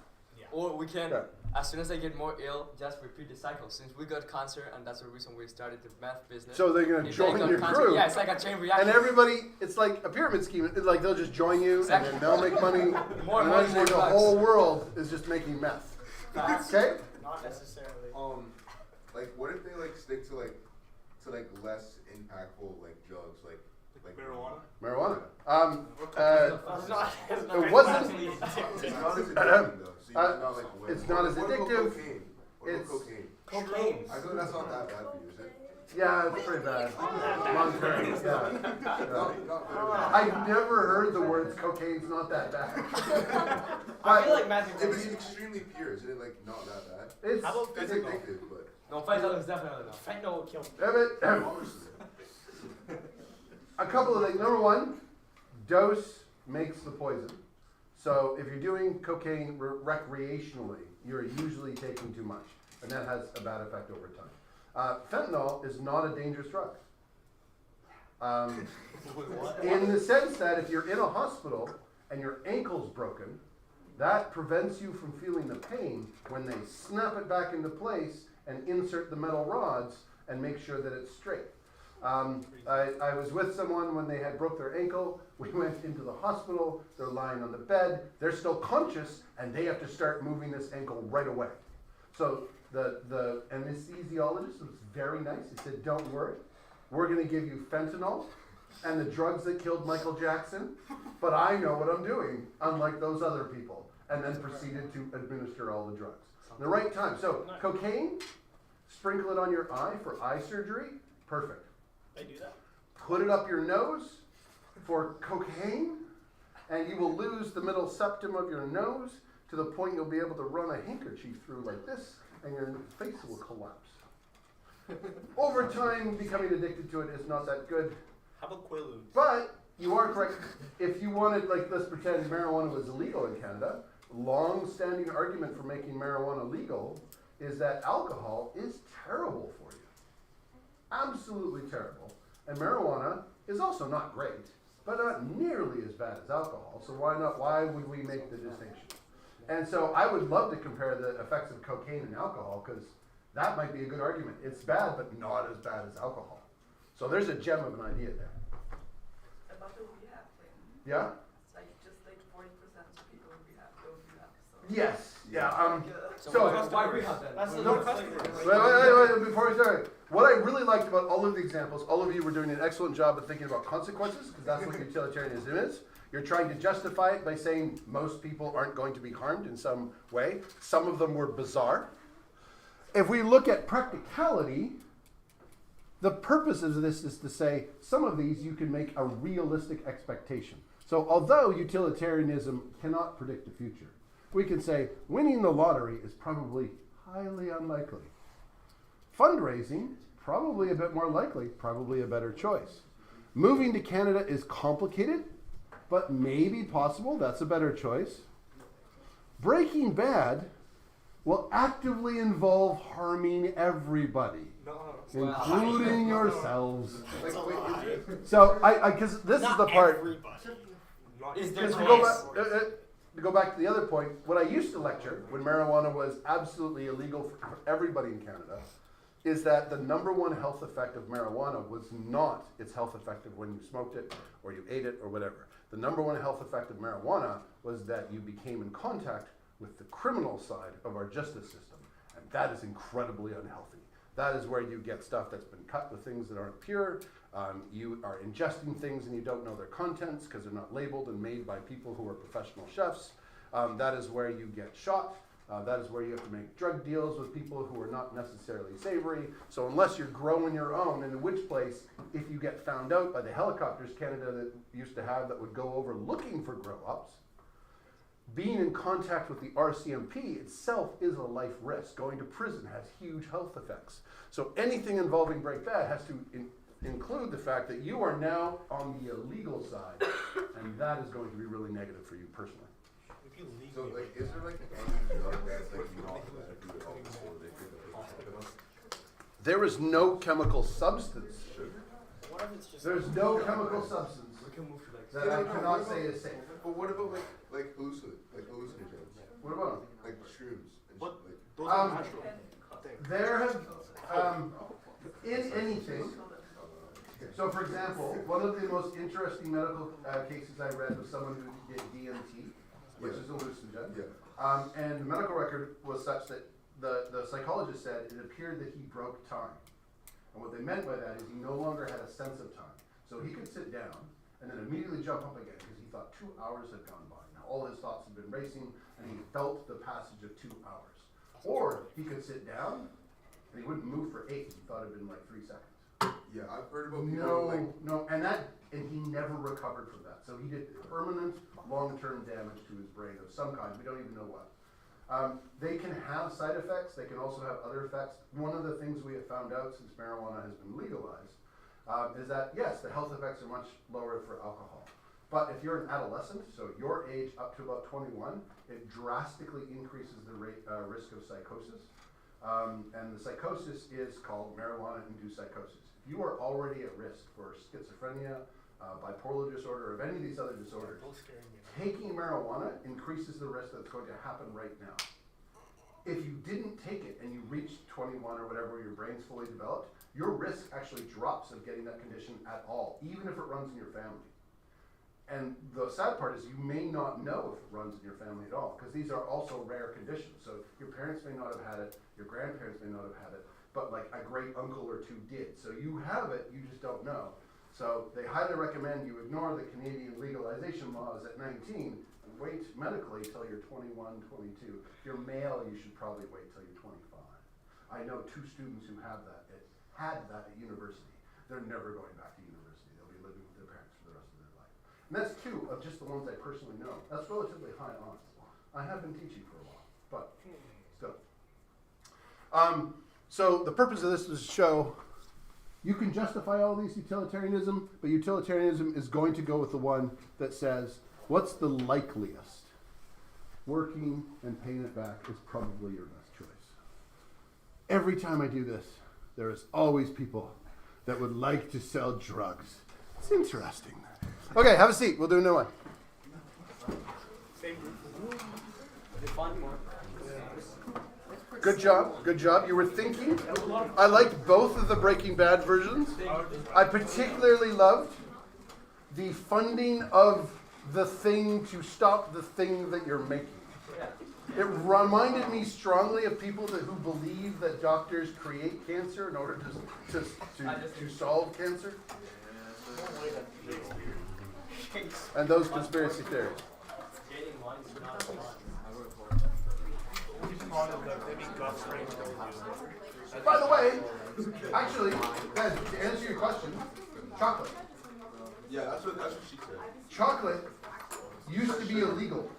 Or we can, Yeah. as soon as they get more ill, just repeat the cycle. Since we got cancer, and that's the reason we started the meth business. So they're gonna If join they got your cancer, crew. Yeah, it's like a chain reaction. And everybody, it's like a pyramid scheme. It's like they'll just join you, Exactly. and then they'll make money. More and money, then more the drugs. whole world is just making meth. Okay? not necessarily. Like what if they like stick to like less impactful like drugs like Marijuana? Marijuana. It's not It wasn't. It's not as addictive though. So you're not like It's not as what about addictive. Cocaine? What about It's- cocaine? Cocaine. I feel like that's not that bad for you, is it? Yeah, it's pretty bad. Long term. Yeah. Not very I've never heard the words cocaine's not that bad. I feel like Matthew. If it's extremely pure, isn't it like not that bad? It's, How about It's fentanyl? addictive, but No, fentanyl is definitely not. Fentanyl will kill me. honestly. a couple of things. Number one, dose makes the poison. So if you're doing cocaine recreationally, you're usually taking too much, and that has a bad effect over time. Fentanyl is not a dangerous drug. In the sense that if you're in a hospital and your ankle's broken, That prevents you from feeling the pain when they snap it back into place and insert the metal rods and make sure that it's straight. I was with someone when they had broke their ankle. We went into the hospital. They're lying on the bed. They're still conscious, and they have to start moving this ankle right away. So the anesthesiologist was very nice. He said, "Don't worry. We're going to give you fentanyl and the drugs that killed Michael Jackson, but I know what I'm doing, unlike those other people," and then proceeded to administer all the drugs. The right time. So cocaine, sprinkle it on your eye for eye surgery, perfect. They do that. Put it up your nose for cocaine, and you will lose the middle septum of your nose to the point you'll be able to run a handkerchief through like this, and your face will collapse. Over time, becoming addicted to it is not that good. How about Quaaludes? But you are correct. If you wanted, like, let's pretend marijuana was illegal in Canada, long-standing argument for making marijuana legal is that alcohol is terrible for you. Absolutely terrible. And marijuana is also not great, but not nearly as bad as alcohol. So why would we make the distinction? And so I would love to compare the effects of cocaine and alcohol, because that might be a good argument. It's bad, but not as bad as alcohol. So there's a gem of an idea there. About the rehab thing. Yeah? It's like just like 40% of people in rehab go rehab. So. Yes. Yeah. So why rehab then? That's the No, question. Wait, before we start. What I really liked about all of the examples, all of you were doing an excellent job of thinking about consequences, because that's what utilitarianism is. You're trying to justify it by saying most people aren't going to be harmed in some way. Some of them were bizarre. If we look at practicality, the purpose of this is to say some of these you can make a realistic expectation. So although utilitarianism cannot predict the future, we can say winning the lottery is probably highly unlikely. Fundraising, probably a bit more likely, probably a better choice. Moving to Canada is complicated, but maybe possible, that's a better choice. Breaking Bad will actively involve harming everybody, including yourselves. So because this is the part. Because to go back to the other point, what I used to lecture when marijuana was absolutely illegal for everybody in Canada is that the number one health effect of marijuana was not its health effect of when you smoked it or you ate it or whatever. The number one health effect of marijuana was that you became in contact with the criminal side of our justice system, and that is incredibly unhealthy. That is where you get stuff that's been cut with things that aren't pure. You are ingesting things and you don't know their contents because they're not labeled and made by people who are professional chefs. That is where you get shot. That is where you have to make drug deals with people who are not necessarily savory. So unless you're growing your own, in which place, if you get found out by the helicopters Canada that used to have that would go over looking for grow-ups, being in contact with the RCMP itself is a life risk. Going to prison has huge health effects. So anything involving Break Bad has to include the fact that you are now on the illegal side, and that is going to be really negative for you personally. So, like, is there like any drug that's like not medically helpful that they could put on? There is no chemical substance. What if it's just There's no chemical substance that I cannot say is safe. But what about like hallucinogens? What about them? Like shrooms and What? like Those are natural. There have, in anything, so for example, one of the most interesting medical cases I read was someone who did DMT, which is a hallucinogen. Yeah. And the medical record was such that the psychologist said it appeared that he broke time. And what they meant by that is he no longer had a sense of time. So he could sit down and then immediately jump up again because he thought 2 hours had gone by. Now all his thoughts had been racing and he felt the passage of 2 hours. Or he could sit down and he wouldn't move for 8. He thought it had been like 3 seconds. yeah, I've heard about people And he never recovered from that. So he did permanent long-term damage to his brain of some kind. We don't even know what. They can have side effects. They can also have other effects. One of the things we have found out since marijuana has been legalized is that, yes, the health effects are much lower for alcohol. But if you're an adolescent, so your age up to about 21, it drastically increases the risk of psychosis. And the psychosis is called marijuana-induced psychosis. If you are already at risk for schizophrenia, bipolar disorder, or of any of these other disorders, taking marijuana increases the risk that's going to happen right now. If you didn't take it and you reached 21 or whatever, your brain's fully developed, your risk actually drops of getting that condition at all, even if it runs in your family. And the sad part is you may not know if it runs in your family at all, because these are also rare conditions. So your parents may not have had it, your grandparents may not have had it, but like a great uncle or two did. So you have it, you just don't know. So they highly recommend you ignore the Canadian legalization laws at 19 and wait medically till you're 21, 22. If you're male, you should probably wait till you're 25. I know 2 students who had that at university. They're never going back to university. They'll be living with their parents for the rest of their life. And that's 2 of just the ones I personally know. That's relatively high odds. I have been teaching for a while, but still. So the purpose of this is to show you can justify all these utilitarianism, but utilitarianism is going to go with the one that says, what's the likeliest? Working and paying it back is probably your best choice. Every time I do this, there is always people that would like to sell drugs. It's interesting. Okay, have a seat. We'll do a new one. Good job. Good job. You were thinking. I liked both of the Breaking Bad versions. I particularly loved the funding of the thing to stop the thing that you're making. It reminded me strongly of people who believe that doctors create cancer in order to solve cancer. And those conspiracy theories. By the way, actually, Ed, to answer your question, chocolate. Yeah, that's what she said. Chocolate used to be illegal.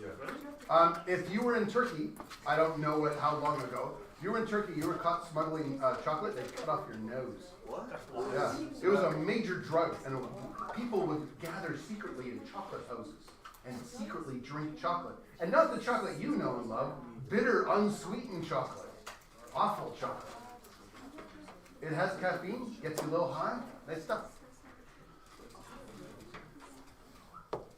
Yeah. If you were in Turkey, I don't know how long ago, if you were in Turkey, you were caught smuggling chocolate, they'd cut off your nose. What? Yeah. It was a major drug, and people would gather secretly in chocolate houses and secretly drink chocolate. And not the chocolate you know and love, bitter, unsweetened chocolate. Awful chocolate. It has caffeine, gets you a little high, nice stuff.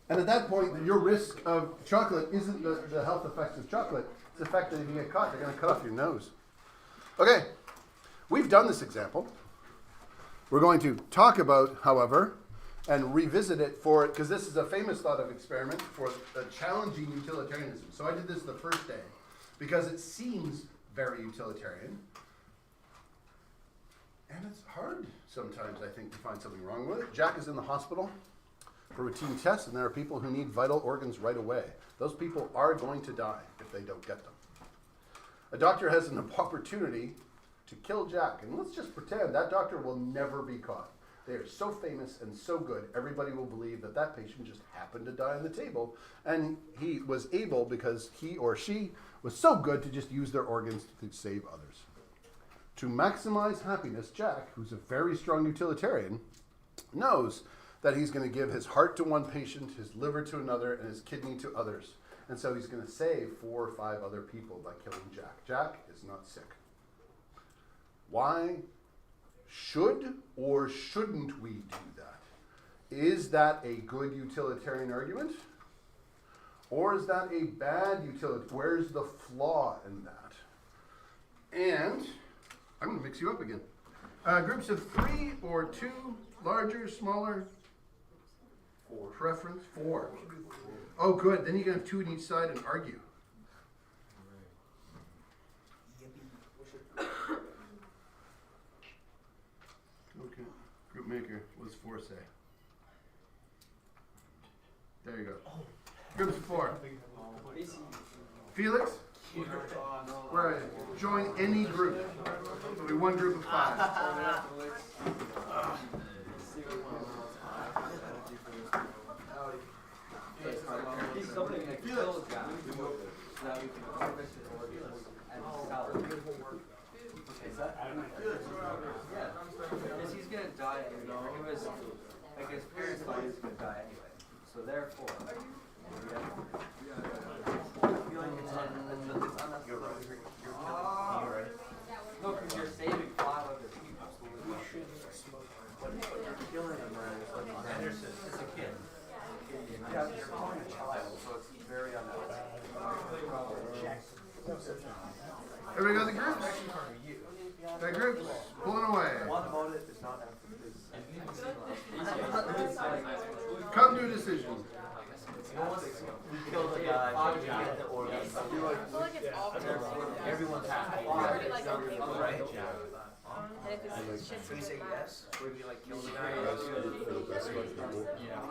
And at that point, your risk of chocolate isn't the health effects of chocolate, it's the fact that if you get caught, they're going to cut off your nose. Okay, we've done this example. We're going to talk about, however, and revisit it because this is a famous thought of experiment for challenging utilitarianism. So I did this the first day because it seems very utilitarian. And it's hard sometimes, I think, to find something wrong with it. Jack is in the hospital for routine tests, and there are people who need vital organs right away. Those people are going to die if they don't get them. A doctor has an opportunity to kill Jack, and let's just pretend that doctor will never be caught. They are so famous and so good, everybody will believe that that patient just happened to die on the table, and he was able, because he or she was so good, to just use their organs to save others. To maximize happiness, Jack, who's a very strong utilitarian, knows that he's going to give his heart to one patient, his liver to another, and his kidney to others. And so he's going to save 4 or 5 other people by killing Jack. Jack is not sick. Why should or shouldn't we do that? Is that a good utilitarian argument? Or is that a bad utilitarian? Where's the flaw in that? And I'm going to mix you up again. Groups of 3 or 2, larger, smaller? 4. Preference? 4. Oh, good. Then you can have 2 on each side and argue. Okay. Group maker. What does 4 say? There you go. Groups of 4. Felix? Where are you? Join any group. It'll be 1 group of 5. He's something that kills guys so that we can harvest his organs and sell it. Is that yeah. Because he's gonna die anyway. He was like his parents thought he was gonna die anyway. So therefore I feel like it's unnecessary. You're killing me, right? No, because you're saving 5 other people. We shouldn't smoke. killing him or anything. Anderson, it's a kid. Yeah, you're calling a child, so it's very unethical. Everybody got the groups? Got groups? Pulling away. One about it is not ethical. Come to a decision. We killed a guy, so we get the order. I feel like it's all everyone's happy. Already like on Right? paper. And if it's shit So we say yes, or we like kill the guy. Yeah.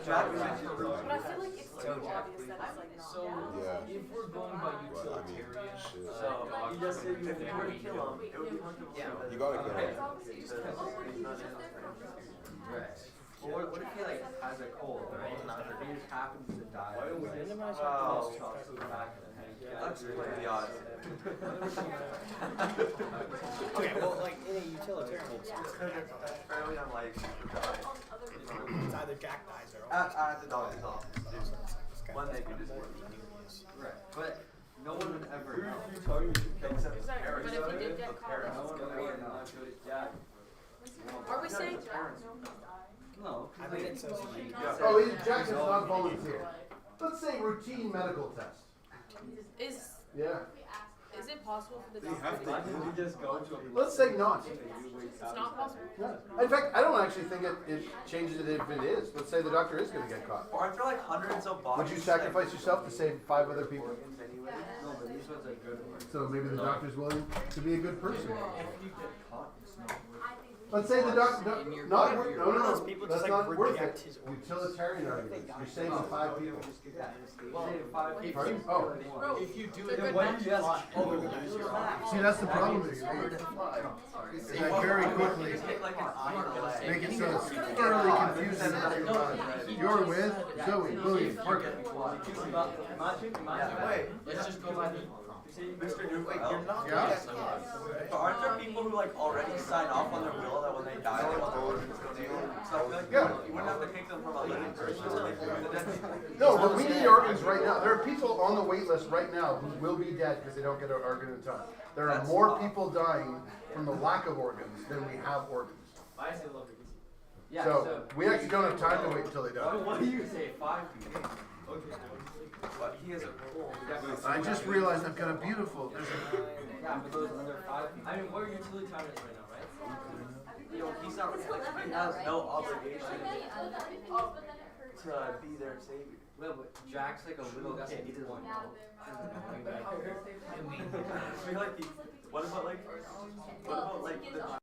Jack But was I feel like it's too obvious that it's like not. So, if we're going by utilitarian, So you just if we were to kill him, it would be hunted. You gotta kill him. Right. Well, what if he like has a cold, right? He just happens to die. Why don't we minimize Wow. shots to the back of the head? Let's play the odds. Okay, well, like in a utilitarian, it's Fairly unlikely to die. it's either Jack dies or At the doctor's office. When they can just work. Right. But no one would ever know. Except his parents. But if he did get The caught, parents. No one would ever know. Yeah. Are we saying? No. I think it says like, Oh, Jack is not volunteer. Let's say routine medical test. Is it possible for the doctor Why did we just go to a Let's say not. It's not possible. In fact, I don't actually think it changes it if it is. Let's say the doctor is going to get caught. Aren't there like hundreds of bodies? Would you sacrifice yourself to save 5 other people? No, but these ones are good ones. So maybe the doctor's willing to be a good person. if you get caught, it's not worth it. Let's say the doctor, not worth, no, no, those no, people that's just like not worth reject it. his orders. Utilitarian argument. You're saving 5 people. Well, If Pardon? you, Oh, if you do They're it, good when matches. you just see, that's the problem is that very quickly Take like an eye and a leg. make it so it's thoroughly confusing in your mind. You're with Zoe, William, Parker. Wait, Let's just go by the. Mr. New, wait, you're not. Yeah? But aren't there people who like already sign off on their will that when they die they want their organs to go deal? So I feel like Yeah. you wouldn't have to take them from a living person to take them from the dead people. No, but we need organs right now. There are people on the wait list right now who will be dead because they don't get an organ in time. There are more people dying from the lack of organs than we have organs. Yeah, So we actually don't have time to wait until they die. What do you say? 5 people. Okay. But he has a cool. I just realized I've got a beautiful. Yeah, but those other 5 people. I mean, we're utilitarians right now, right? You know, he's not like he has no obligation to be their savior. Well, but Jack's like a little kid. He doesn't want to know. I feel like what about like the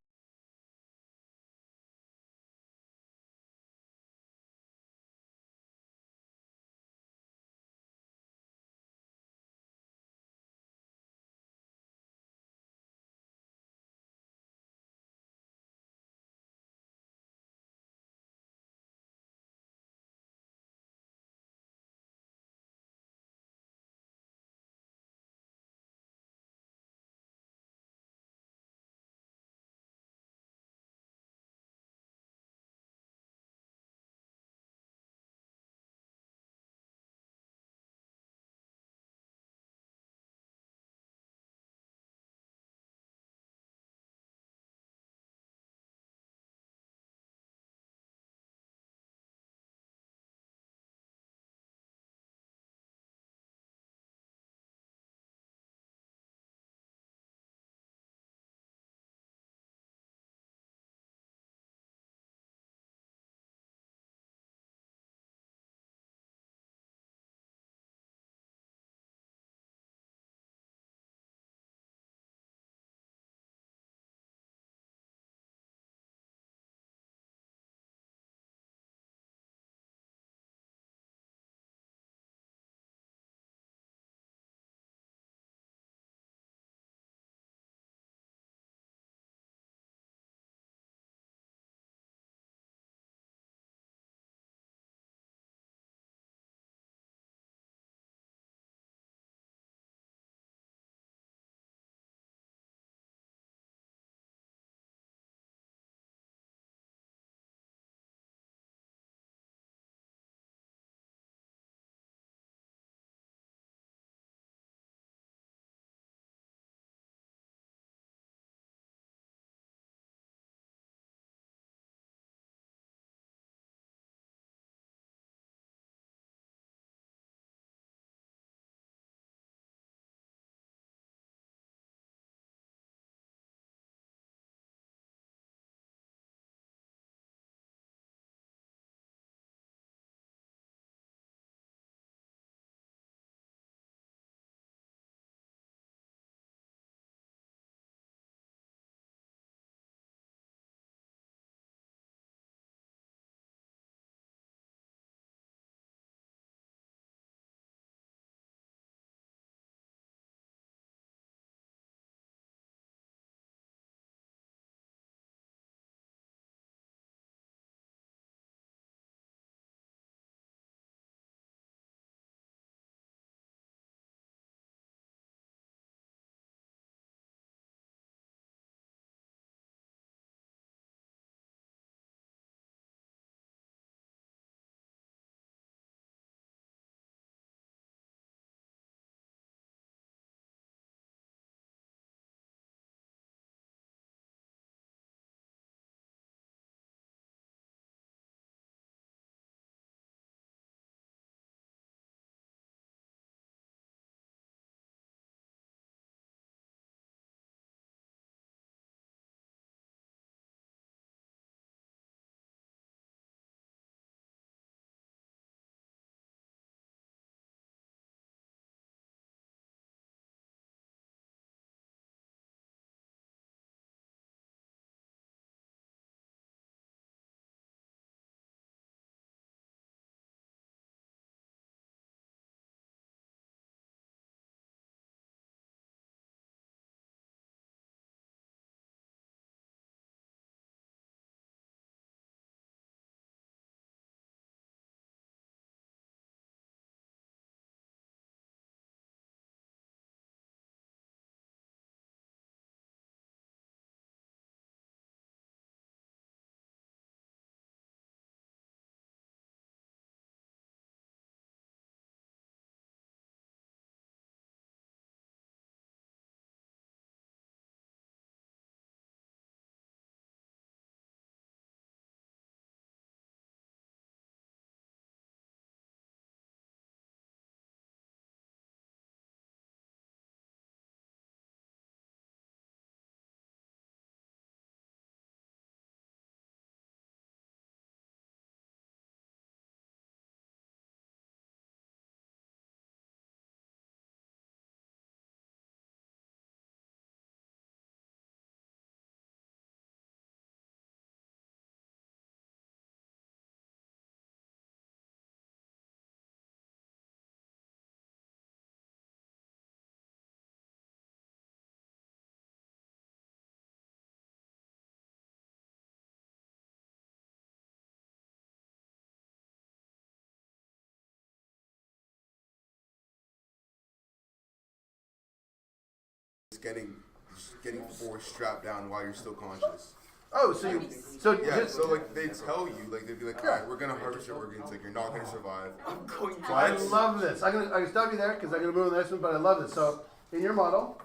just getting forced strapped down while you're still conscious. Oh, so you, so Yeah, just, so like they tell you, like they'd be like, all right, we're gonna harvest your organs, like you're not gonna survive. I'm going to. I love this. I'm gonna stop you there because I'm gonna move on to the next one, but I love this. So in your model,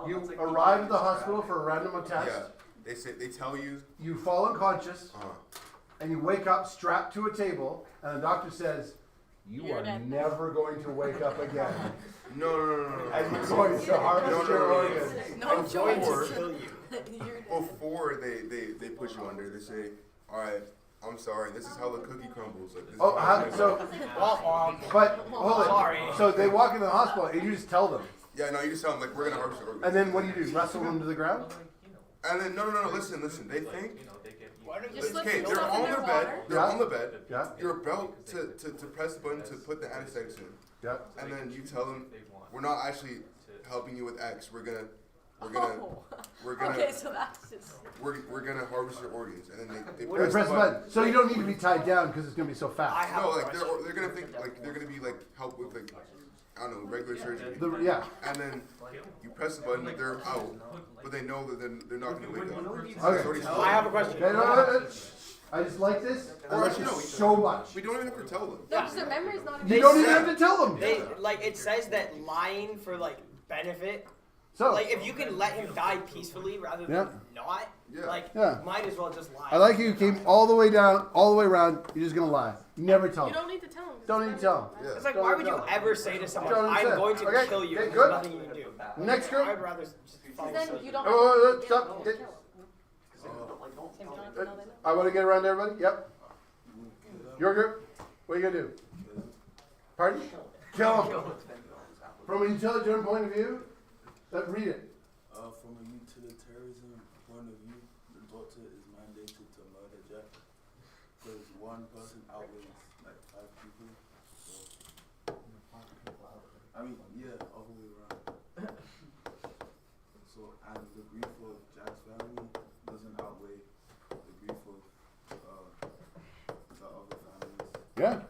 you arrive at the hospital for a random test. Yeah, they tell you. You fall unconscious, and you wake up strapped to a table, and the doctor says, "You are never going to wake up again." No. And you're going to harvest your organs. No choice. Before they push you under, they say, all right, I'm sorry, this is how the cookie crumbles. Like, this Oh, is how, so, but hold it. So they walk into the hospital, and you just tell them. Yeah, no, you just tell them, like, we're gonna harvest your organs. And then what do? Wrestle them to the ground? And then no, listen. They think. Just slip Okay, they're stuff in on their the water. bed. They're on the bed. Yeah. You're about to press the button to put the anesthetics in. Yeah. And then you tell them, we're not actually helping you with X. We're gonna Okay, so that's just. we're gonna harvest your organs, and then they Press the button. So you don't need to be tied down because it's gonna be so fast. No, like they're gonna think like they're gonna be like help with like I don't know regular surgery. Yeah. And then you press the button, they're out, but they know that they're not gonna wake up. Okay. I have a question. No. I just like this. I like this so much. We don't even have to tell them. No, because their memory's not. You don't even have to tell them. They like it says that lying for like benefit. So Like if you can let him die peacefully rather than not, like might as well just lie. I like you came all the way down, all the way around. You're just gonna lie. You never tell You them. don't need to tell them. Don't even tell them. It's like why would you ever say to someone, "I'm going to Okay, kill you"? okay, There's good. nothing you can do. Next group. I'd rather just follow Then suit. you don't. Oh, stop. I want to get around everybody. Yep. Your group. What are you gonna do? Pardon? Kill them. From a utilitarian point of view, read it. From a utilitarianism point of view, the doctor is mandated to murder Jack because one person outweighs like 5 people. So, I mean, yeah, other way around. So, and the grief of Jack's family doesn't outweigh the grief of the other families. Yeah.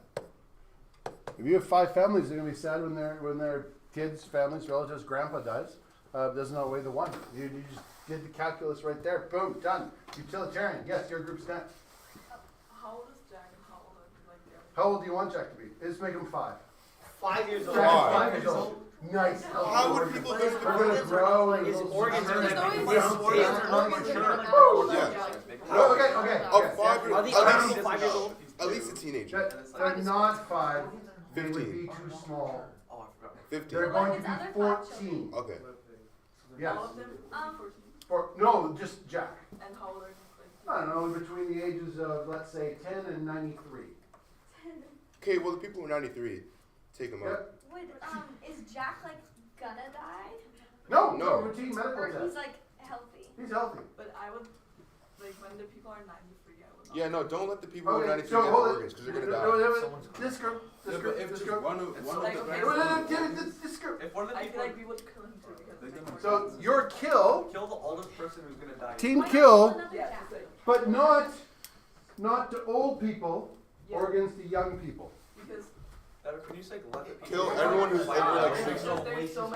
If you have 5 families, they're gonna be sad when their kids, families, relatives, grandpa dies. Doesn't outweigh the one. You just did the calculus right there. Boom, done. Utilitarian. Yes, your group's next. How old is Jack and how old are like the other? How old do you want Jack to be? Let's make him 5. 5 years old. Jack is 5 years old. Nice. How would people think We're gonna grow and His organs are There's like always Okay. Of 5 years Are these organs 5 years old? at least a teenager. They're not 5. They would be too small. 15. They're going to be 14. Okay. Yes. All of them? No, just Jack. And how old are I don't know, between the ages of, let's say, 10 and 93. Okay, well the people who are 93, take them out. Would is Jack like gonna die? No, No. routine medical Or test. he's like healthy? He's healthy. But I would, like, when the people are 93, I would not. Yeah, no, don't let the people who are 93 so get hold it. organs because they're gonna No, die. no, this group. If one of Like, the okay, This group. If one of the I people feel like we would kill him too because So your kill, kill the oldest person who's gonna die. team Why not kill, another yeah, Jack? just like, but not to old people, organs to young people. because Can you say let the people Kill everyone who's over like there's 60. so many people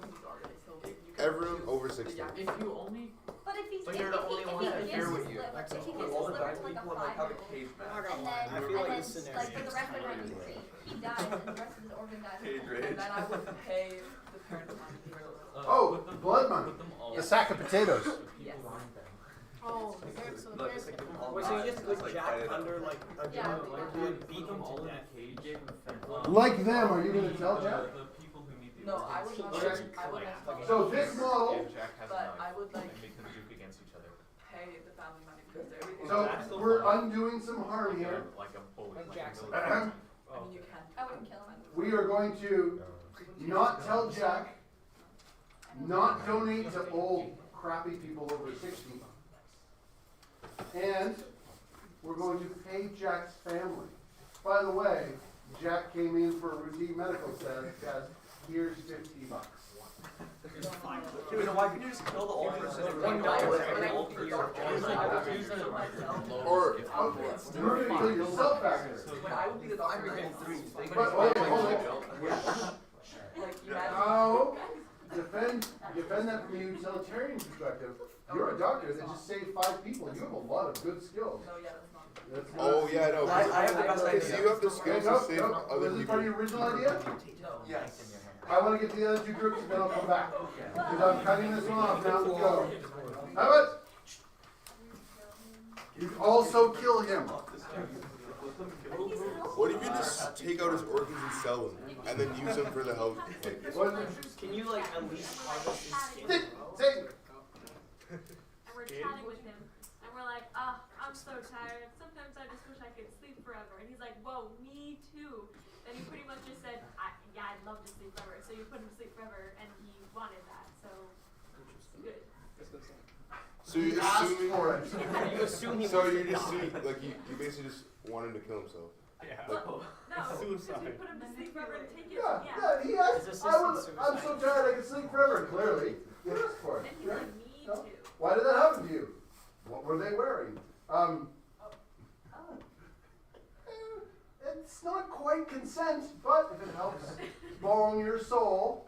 who's already so you can Everyone over 60. If you only But if he's But if, you're the if, only he, one if that he here gives with his you. liver, if he gives all his the liver dying to like a people and like have a 5-year-old, cage match. and then I feel like and this then scenario like for the rest of 93, he dies and the rest of his organ dies. Cage And rage. then I would pay the parents money for the Oh, blood money. The sack of potatoes. yes. Oh, so Look, there's Wait, so you just put Jack fight it under like a Yeah. jar, like you would beat him to death. Like them, are you going to tell Jack? No, I would not. I would not. So this model, But I would like make them duke against each other. pay the family money because they're. so we're undoing some harm here. Like a bully. Like Jackson. I mean, you can't. I wouldn't kill him. We are going to not tell Jack, not donate to old crappy people over 60, and we're going to pay Jack's family. By the way, Jack came in for a routine medical test. Here's $50. Dude, why can't you just kill the old person and Like, die I would- with the old like, person? I would use it myself. Or You're going to kill yourself back there. But I would be the doctor. But hold it. Like, imagine. How defend that from a utilitarian perspective. You're a doctor that just saved 5 people. You have a lot of good skills. No, yeah, that's not. That's Oh not- yeah, I know. I have the best Because idea. you have the skills to save No, other was this people. part of your original idea? Yes. I want to get to the other 2 groups and then I'll come back. Because I'm cutting this one off now. Let's go. How about you also kill him? What if you just take out his organs and sell them, and then use them for the health? Can you like at least harvest his skin? Say, And we're chatting with him, and we're like, I'm so tired. Sometimes I just wish I could sleep forever. And he's like, whoa, me too. And he pretty much just said, yeah, I'd love to sleep forever. So you put him to sleep forever, and he wanted that. So good. So you're ask assuming. for it. You assume he So wants you're to just die. assuming, like you basically just want him to kill himself. Yeah. Like, No, because we put him to sleep forever and take it. Yeah, he asked. It's I'm assisted so tired I can sleep forever. Clearly, he asked for it. And he's right? like, me No. too. Why did that happen to you? What were they wearing? It's not quite consent, but if it helps bone your soul.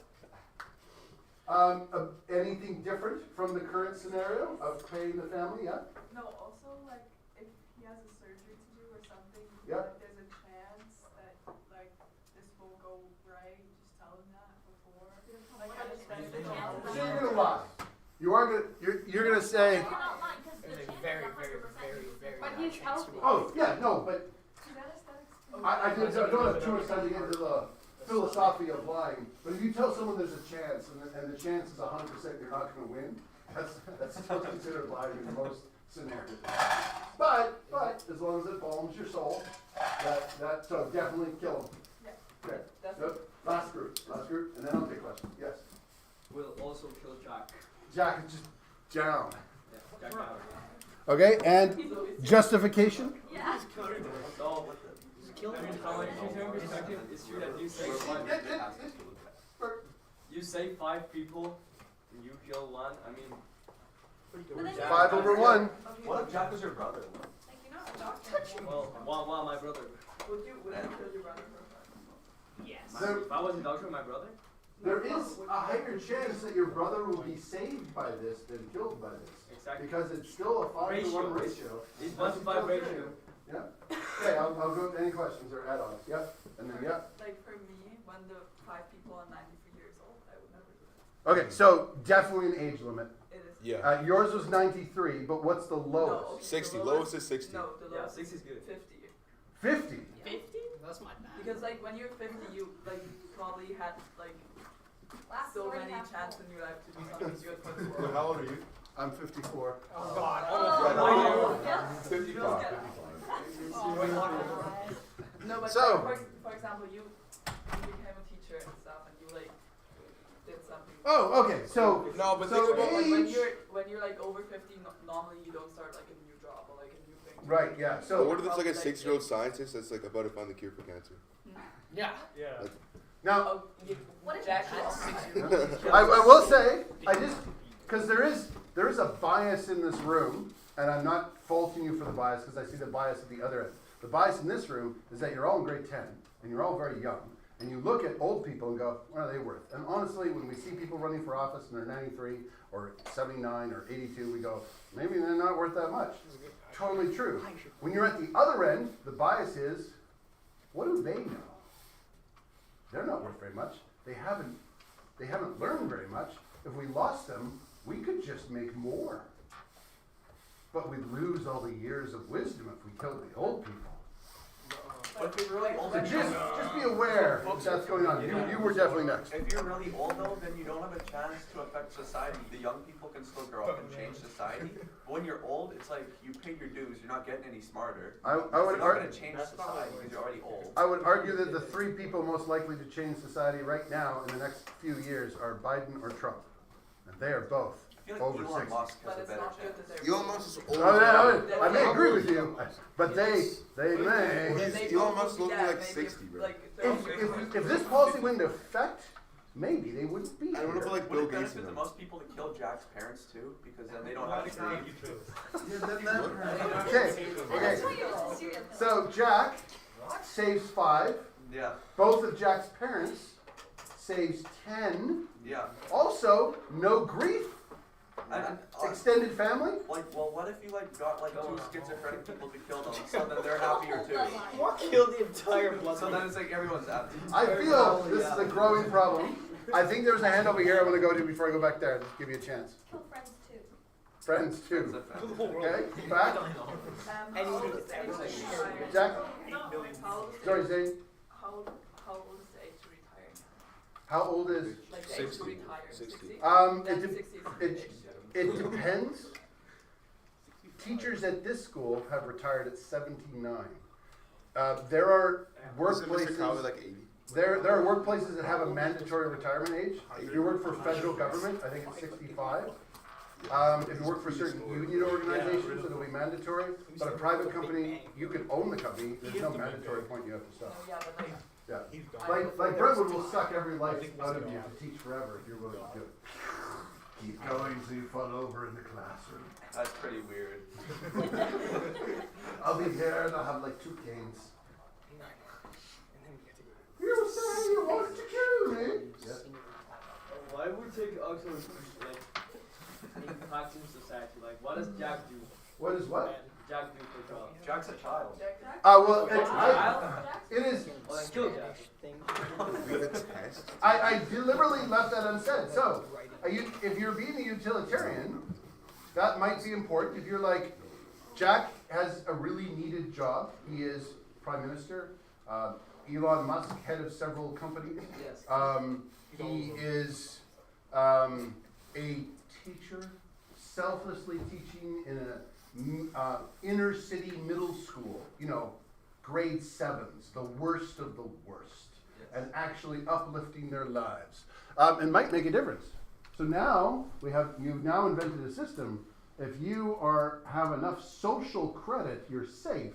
Anything different from the current scenario of paying the family? Yeah. No, also like if he has a surgery to do or something, Yeah. like there's a chance that like this will go right. Just tell him that before. Like I just So you're gonna lie. You are gonna. You're gonna say. You're not lying, because the There's a chance very, is 100% very, very, very But high he's chance healthy. you will. Oh yeah, no, but I don't have too much time to get into the philosophy of lying. But if you tell someone there's a chance and the chance is 100% you're not going to win, that's still considered lying in most scenarios. But as long as it balms your soul, so definitely kill him. Yeah. Okay. Definitely. So, last group, and then I'll take questions. Yes. We'll also kill Jack. Jack is just down. Yeah, Jack Bauer. Okay, and justification. Yeah. So, from a utilitarian perspective, it's true that you say 5 people and you kill 1. I mean, But then 5 over 1. What if Jack was your brother? Like, you're not a doctor. well, my brother. Would you kill your brother for a fact? Yes. There, If I was a doctor, my brother. there is a higher chance that your brother will be saved by this than killed by this. Exactly. Because it's still a 5-to-1 ratio. It's 1 to 5 ratio. Yeah. Okay, I'll go. Any questions or add-ons? Yep. And then yep. Like for me, when the 5 people are 93 years old, I would never do it. Okay, so definitely an age limit. It is. yeah. Yours was 93, but what's the No, lowest? okay, 60. the Lowest is 60. No, the Yeah, lowest 60 is good. 50. 50. 50? That's my bad. Because like when you're 50, you like probably had like Last so story many half chances full. in your life to do something good for the Well, world. how old are you? I'm 54. Oh God. Oh, yeah. 55. No, but So- like, for example, you became a teacher and stuff, and you like did something. Oh, okay. So No, but so think about When age. you're like over 50, normally you don't start like a new job or like a new thing. Right. Yeah. But So what if it's like a 6-year-old scientist that's like about to find the cure for cancer? Yeah. Yeah. now Oh, you, What if Jack you- is 6 I will say I just because there is a bias in this room, and I'm not faulting you for the bias because I see the bias at the other end. The bias in this room is that you're all in grade 10 and you're all very young, and you look at old people and go, what are they worth? And honestly, when we see people running for office and they're 93 or 79 or 82, we go, maybe they're not worth that much. Totally true. When you're at the other end, the bias is, what do they know? They're not worth very much. They haven't learned very much. If we lost them, we could just make more. But we'd lose all the years of wisdom if we killed the old people. But if you're really old, So just be aware that's going on. You were definitely next. if you're really old though, then you don't have a chance to affect society. The young people can still grow up and change society. But when you're old, it's like you paid your dues. You're not getting any smarter. I would You're not argue. going to change society because you're already old. I would argue that the 3 people most likely to change society right now in the next few years are Biden or Trump. And they are both I feel like over Elon 60. Musk has But a it's better not good chance. that they're. Elon Musk is old. I may agree with you, but they may. They Elon both Musk will be looking dead, like maybe 60, bro. Like If this policy went into effect, maybe they wouldn't be I don't know if here. I like Would Bill it Gates benefit in the them. most people to kill Jack's parents too? Because then they don't have to grieve. Okay, And okay. that's why you're just a serial killer. So Jack saves 5. Yeah. Both of Jack's parents saves 10. Yeah. Also, no grief. And Extended family. like, well, what if you like got like two schizophrenic people to kill them, so then they're happier too. Kill the entire blood. So then it's like everyone's happy. I feel this is a growing problem. I think there's a hand over here I want to go to before I go back there. Just give you a chance. Kill friends too. Friends too. Okay, back. Jack. Sorry, Zane. How old is the age to retire? How old is? Like the age to retire? 60? It depends. Teachers at this school have retired at 79. There are workplaces. Like 80. There are workplaces that have a mandatory retirement age. If you work for federal government, I think it's 65. If you work for certain union organizations, it'll be mandatory. But a private company, you can own the company. There's no mandatory point you have to stop. Yeah. Like Brentwood will suck every life out of you to teach forever if you're willing to do it. Keep going till you fall over in the classroom. That's pretty weird. I'll be here and I'll have like 2 canes. You say you wanted to kill me. Yes. Why would we take Oxford like impact in society? Like, what does Jack do? What is what? And Jack do for job? Jack's a child. Well, it is. Well, then kill Jack. I deliberately left that unsaid. So, if you're being a utilitarian, that might be important. If you're like, Jack has a really needed job. He is Prime Minister. Elon Musk, head of several companies. Yes. He is a teacher, selflessly teaching in a inner city middle school. You know, grade 7s, the worst of the worst, and actually uplifting their lives. And might make a difference. So now you've now invented a system. If you have enough social credit, you're safe.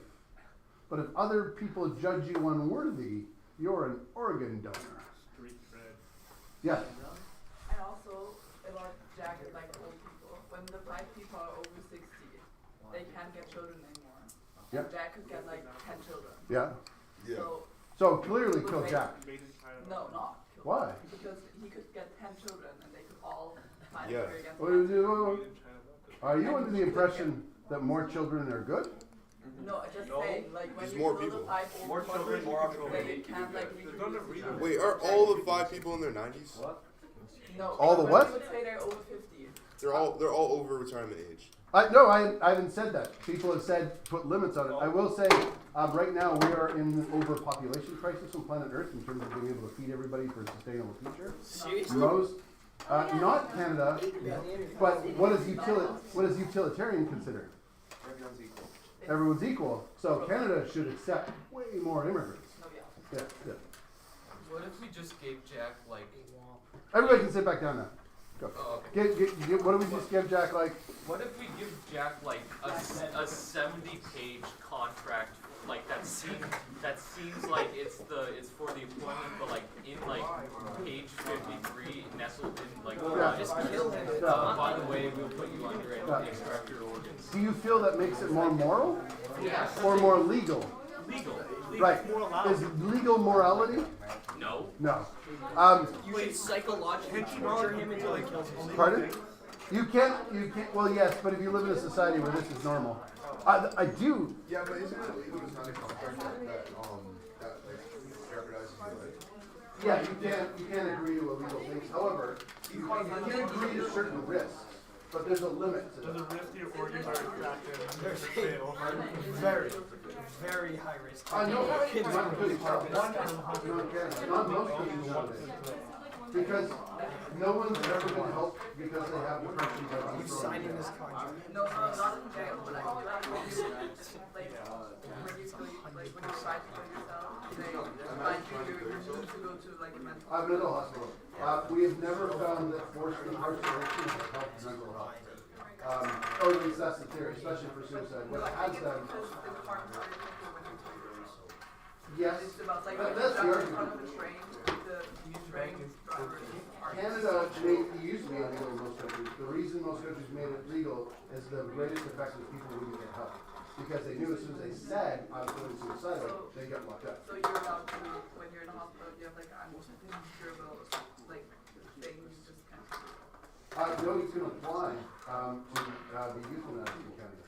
But if other people judge you unworthy, you're an organ donor. Street cred. Yes. And also about Jack and like old people. When the 5 people are over 60, they can't get children anymore. Yep. Jack could get like 10 children. Yeah. So clearly kill Jack. no, not kill Why? Because he could get 10 children and they could all fight Yeah. against Are you under the impression that more children are good? No, I'm just saying, like when There's you more kill the people. 5 old More people, children, more opportunity they to can't do like good. reproduce each other. Wait, are all the 5 people in their 90s? No. All the when what? you would say they're over 50. They're all over retirement age. No, I haven't said that. People have said put limits on it. I will say right now we are in an overpopulation crisis on planet Earth in terms of being able to feed everybody for a sustainable future. Seriously? Most, not Canada, but what does utilitarian consider? Everyone's equal. Everyone's equal. So Canada should accept way more immigrants. No, yeah. Yeah. What if we just gave Jack like? Everybody can sit back down now. Go. Oh, okay. What do we just give Jack like? What if we give Jack like a 70-page contract like that seems like it's for the employment, but like in like page 53 nestled in like Just kill him. by the way, we'll put you under and extract your organs. Do you feel that makes it more moral Yes. or more legal? Legal. Right. Is legal morality? No. No. You should psychologically torture him until he kills himself. Pardon? You can't, well, yes, but if you live in a society where this is normal. I do. Yeah, but isn't it illegal to sign a contract that like jeopardizes your life? Yeah, you can't agree to illegal things. However, you can agree to certain risks, but there's a limit to There's a that. risk your organs are extracted and fail. Very, very high risk. I know. Kids Not are good. retarded. Not Canada. Not most countries nowadays. Because no one's ever been helped because they have depression. You signing this contract. No, not in jail, but like when you try to kill yourself, they like you need to go to like a mental hospital. We have never found that forced incarceration has helped mental health. Or at least that's the theory, especially for suicide. What it has done. Yes, It's about like but when that's you the jump in front argument. of a train, the train drivers are Canada used to be illegal in most countries. The reason most countries made it legal is the greatest effect was people wouldn't get help. Because they knew as soon as they said, I was feeling suicidal, they got locked up. So you're allowed to, when you're in the hospital, you have like, I'm insecure about No, he's going to apply to be euthanized in Canada.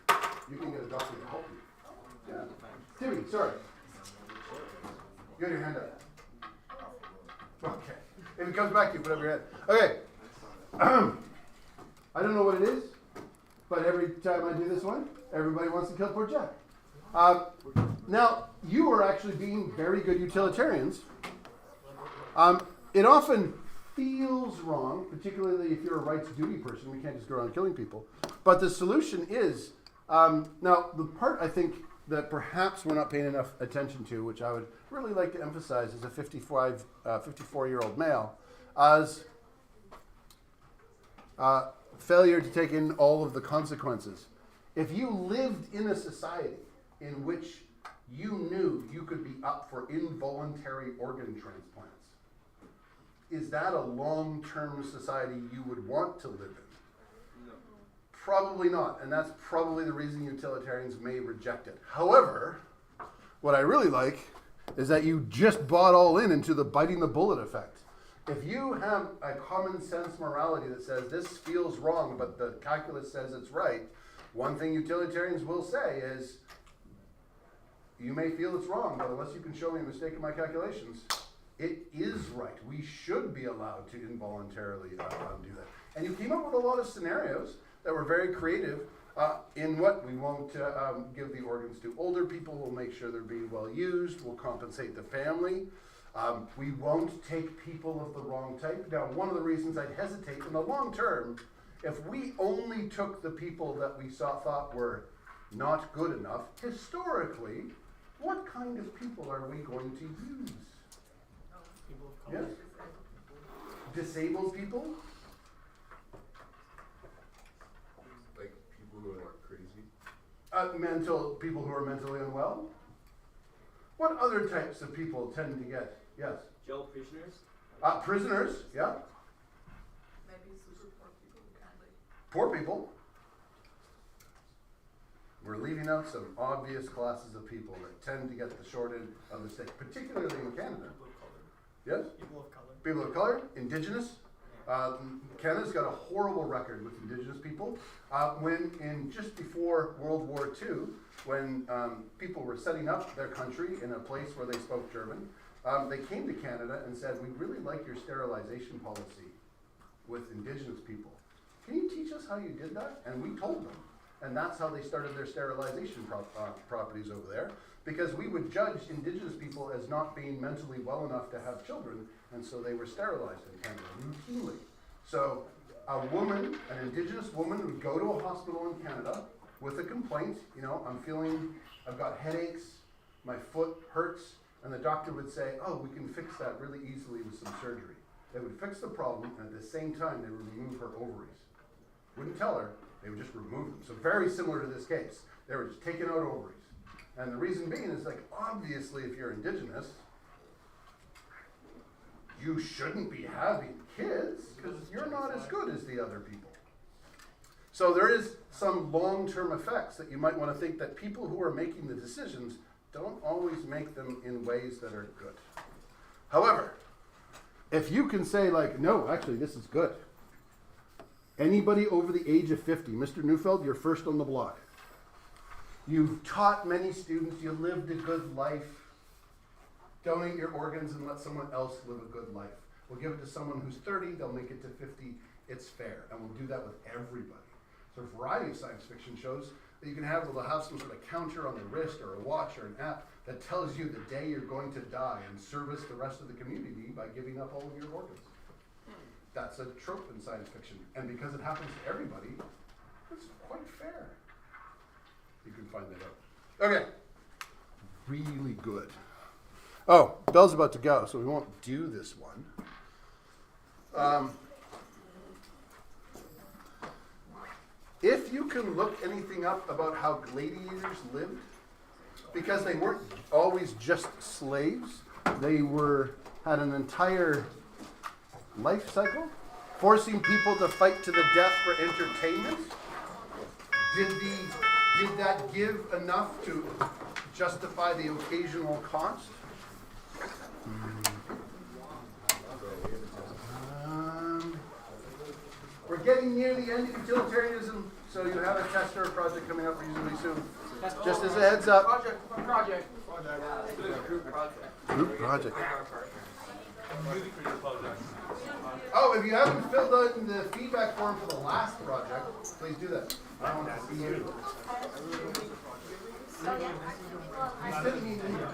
You can get a doctor to help you. Yeah. Timmy, sorry. You got your hand up. Okay. If it comes back to you, put up your hand. Okay. I don't know what it is, but every time I do this one, everybody wants to kill poor Jack. Now, you are actually being very good utilitarians. It often feels wrong, particularly if you're a rights-duty person. We can't just go around killing people. But the solution is, now, the part I think that perhaps we're not paying enough attention to, which I would really like to emphasize as a 54-year-old male, as failure to take in all of the consequences. If you lived in a society in which you knew you could be up for involuntary organ transplants, is that a long-term society you would want to live in? No. Probably not, and that's probably the reason utilitarians may reject it. However, what I really like is that you just bought all into the biting the bullet effect. If you have a common sense morality that says this feels wrong, but the calculus says it's right, one thing utilitarians will say is, you may feel it's wrong, but unless you can show me a mistake in my calculations, it is right. We should be allowed to involuntarily do that. And you came up with a lot of scenarios that were very creative in what we won't give the organs to older people. We'll make sure they're being well used. We'll compensate the family. We won't take people of the wrong type. Now, one of the reasons I'd hesitate in the long term, if we only took the people that we thought were not good enough, historically, what kind of people are we going to use? People of color. Yes? Disabled people? Like people who are crazy? People who are mentally unwell? What other types of people tend to get? Yes? Jail prisoners? Prisoners, yeah. Maybe super poor people who can't like. Poor people. We're leaving out some obvious classes of people that tend to get the short end of the stick, particularly in Canada. People of color. Yes? People of color. People of color, Indigenous. Canada's got a horrible record with Indigenous people. Just before World War II, when people were setting up their country in a place where they spoke German, they came to Canada and said, "We'd really like your sterilization policy with Indigenous people. Can you teach us how you did that?" And we told them. And that's how they started their sterilization properties over there, because we would judge Indigenous people as not being mentally well enough to have children, and so they were sterilized in Canada routinely. So a woman, an Indigenous woman, would go to a hospital in Canada with a complaint, I've got headaches, my foot hurts, and the doctor would say, "Oh, we can fix that really easily with some surgery." They would fix the problem, and at the same time, they would remove her ovaries. Wouldn't tell her. They would just remove them. So very similar to this case. They were just taking out ovaries. And the reason being is, obviously, if you're Indigenous, you shouldn't be having kids because you're not as good as the other people. So there is some long-term effects that you might want to think that people who are making the decisions don't always make them in ways that are good. However, if you can say, no, actually, this is good. Anybody over the age of 50, Mr. Neufeld, you're first on the block. You've taught many students, you lived a good life. Donate your organs and let someone else live a good life. We'll give it to someone who's 30, they'll make it to 50, it's fair. And we'll do that with everybody. So a variety of science fiction shows that you can have, they'll have some sort of counter on the wrist or a watch or an app that tells you the day you're going to die and service the rest of the community by giving up all of your organs. That's a trope in science fiction. And because it happens to everybody, it's quite fair. You can find that out. Okay. Really good. Oh, Bell's about to go, so we won't do this one. If you can look anything up about how gladiators lived, because they weren't always just slaves, they had an entire life cycle, forcing people to fight to the death for entertainment. Did that give enough to justify the occasional cost? We're getting near the end of utilitarianism, so you have a test or a project coming up reasonably soon. Just as a heads up. Project. Group project. Oh, if you haven't filled out the feedback form for the last project, please do that. I want to see you. You sent me an email.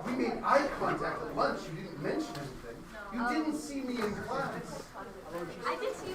We made eye contact at lunch. You didn't mention anything. You didn't see me in class. I did see you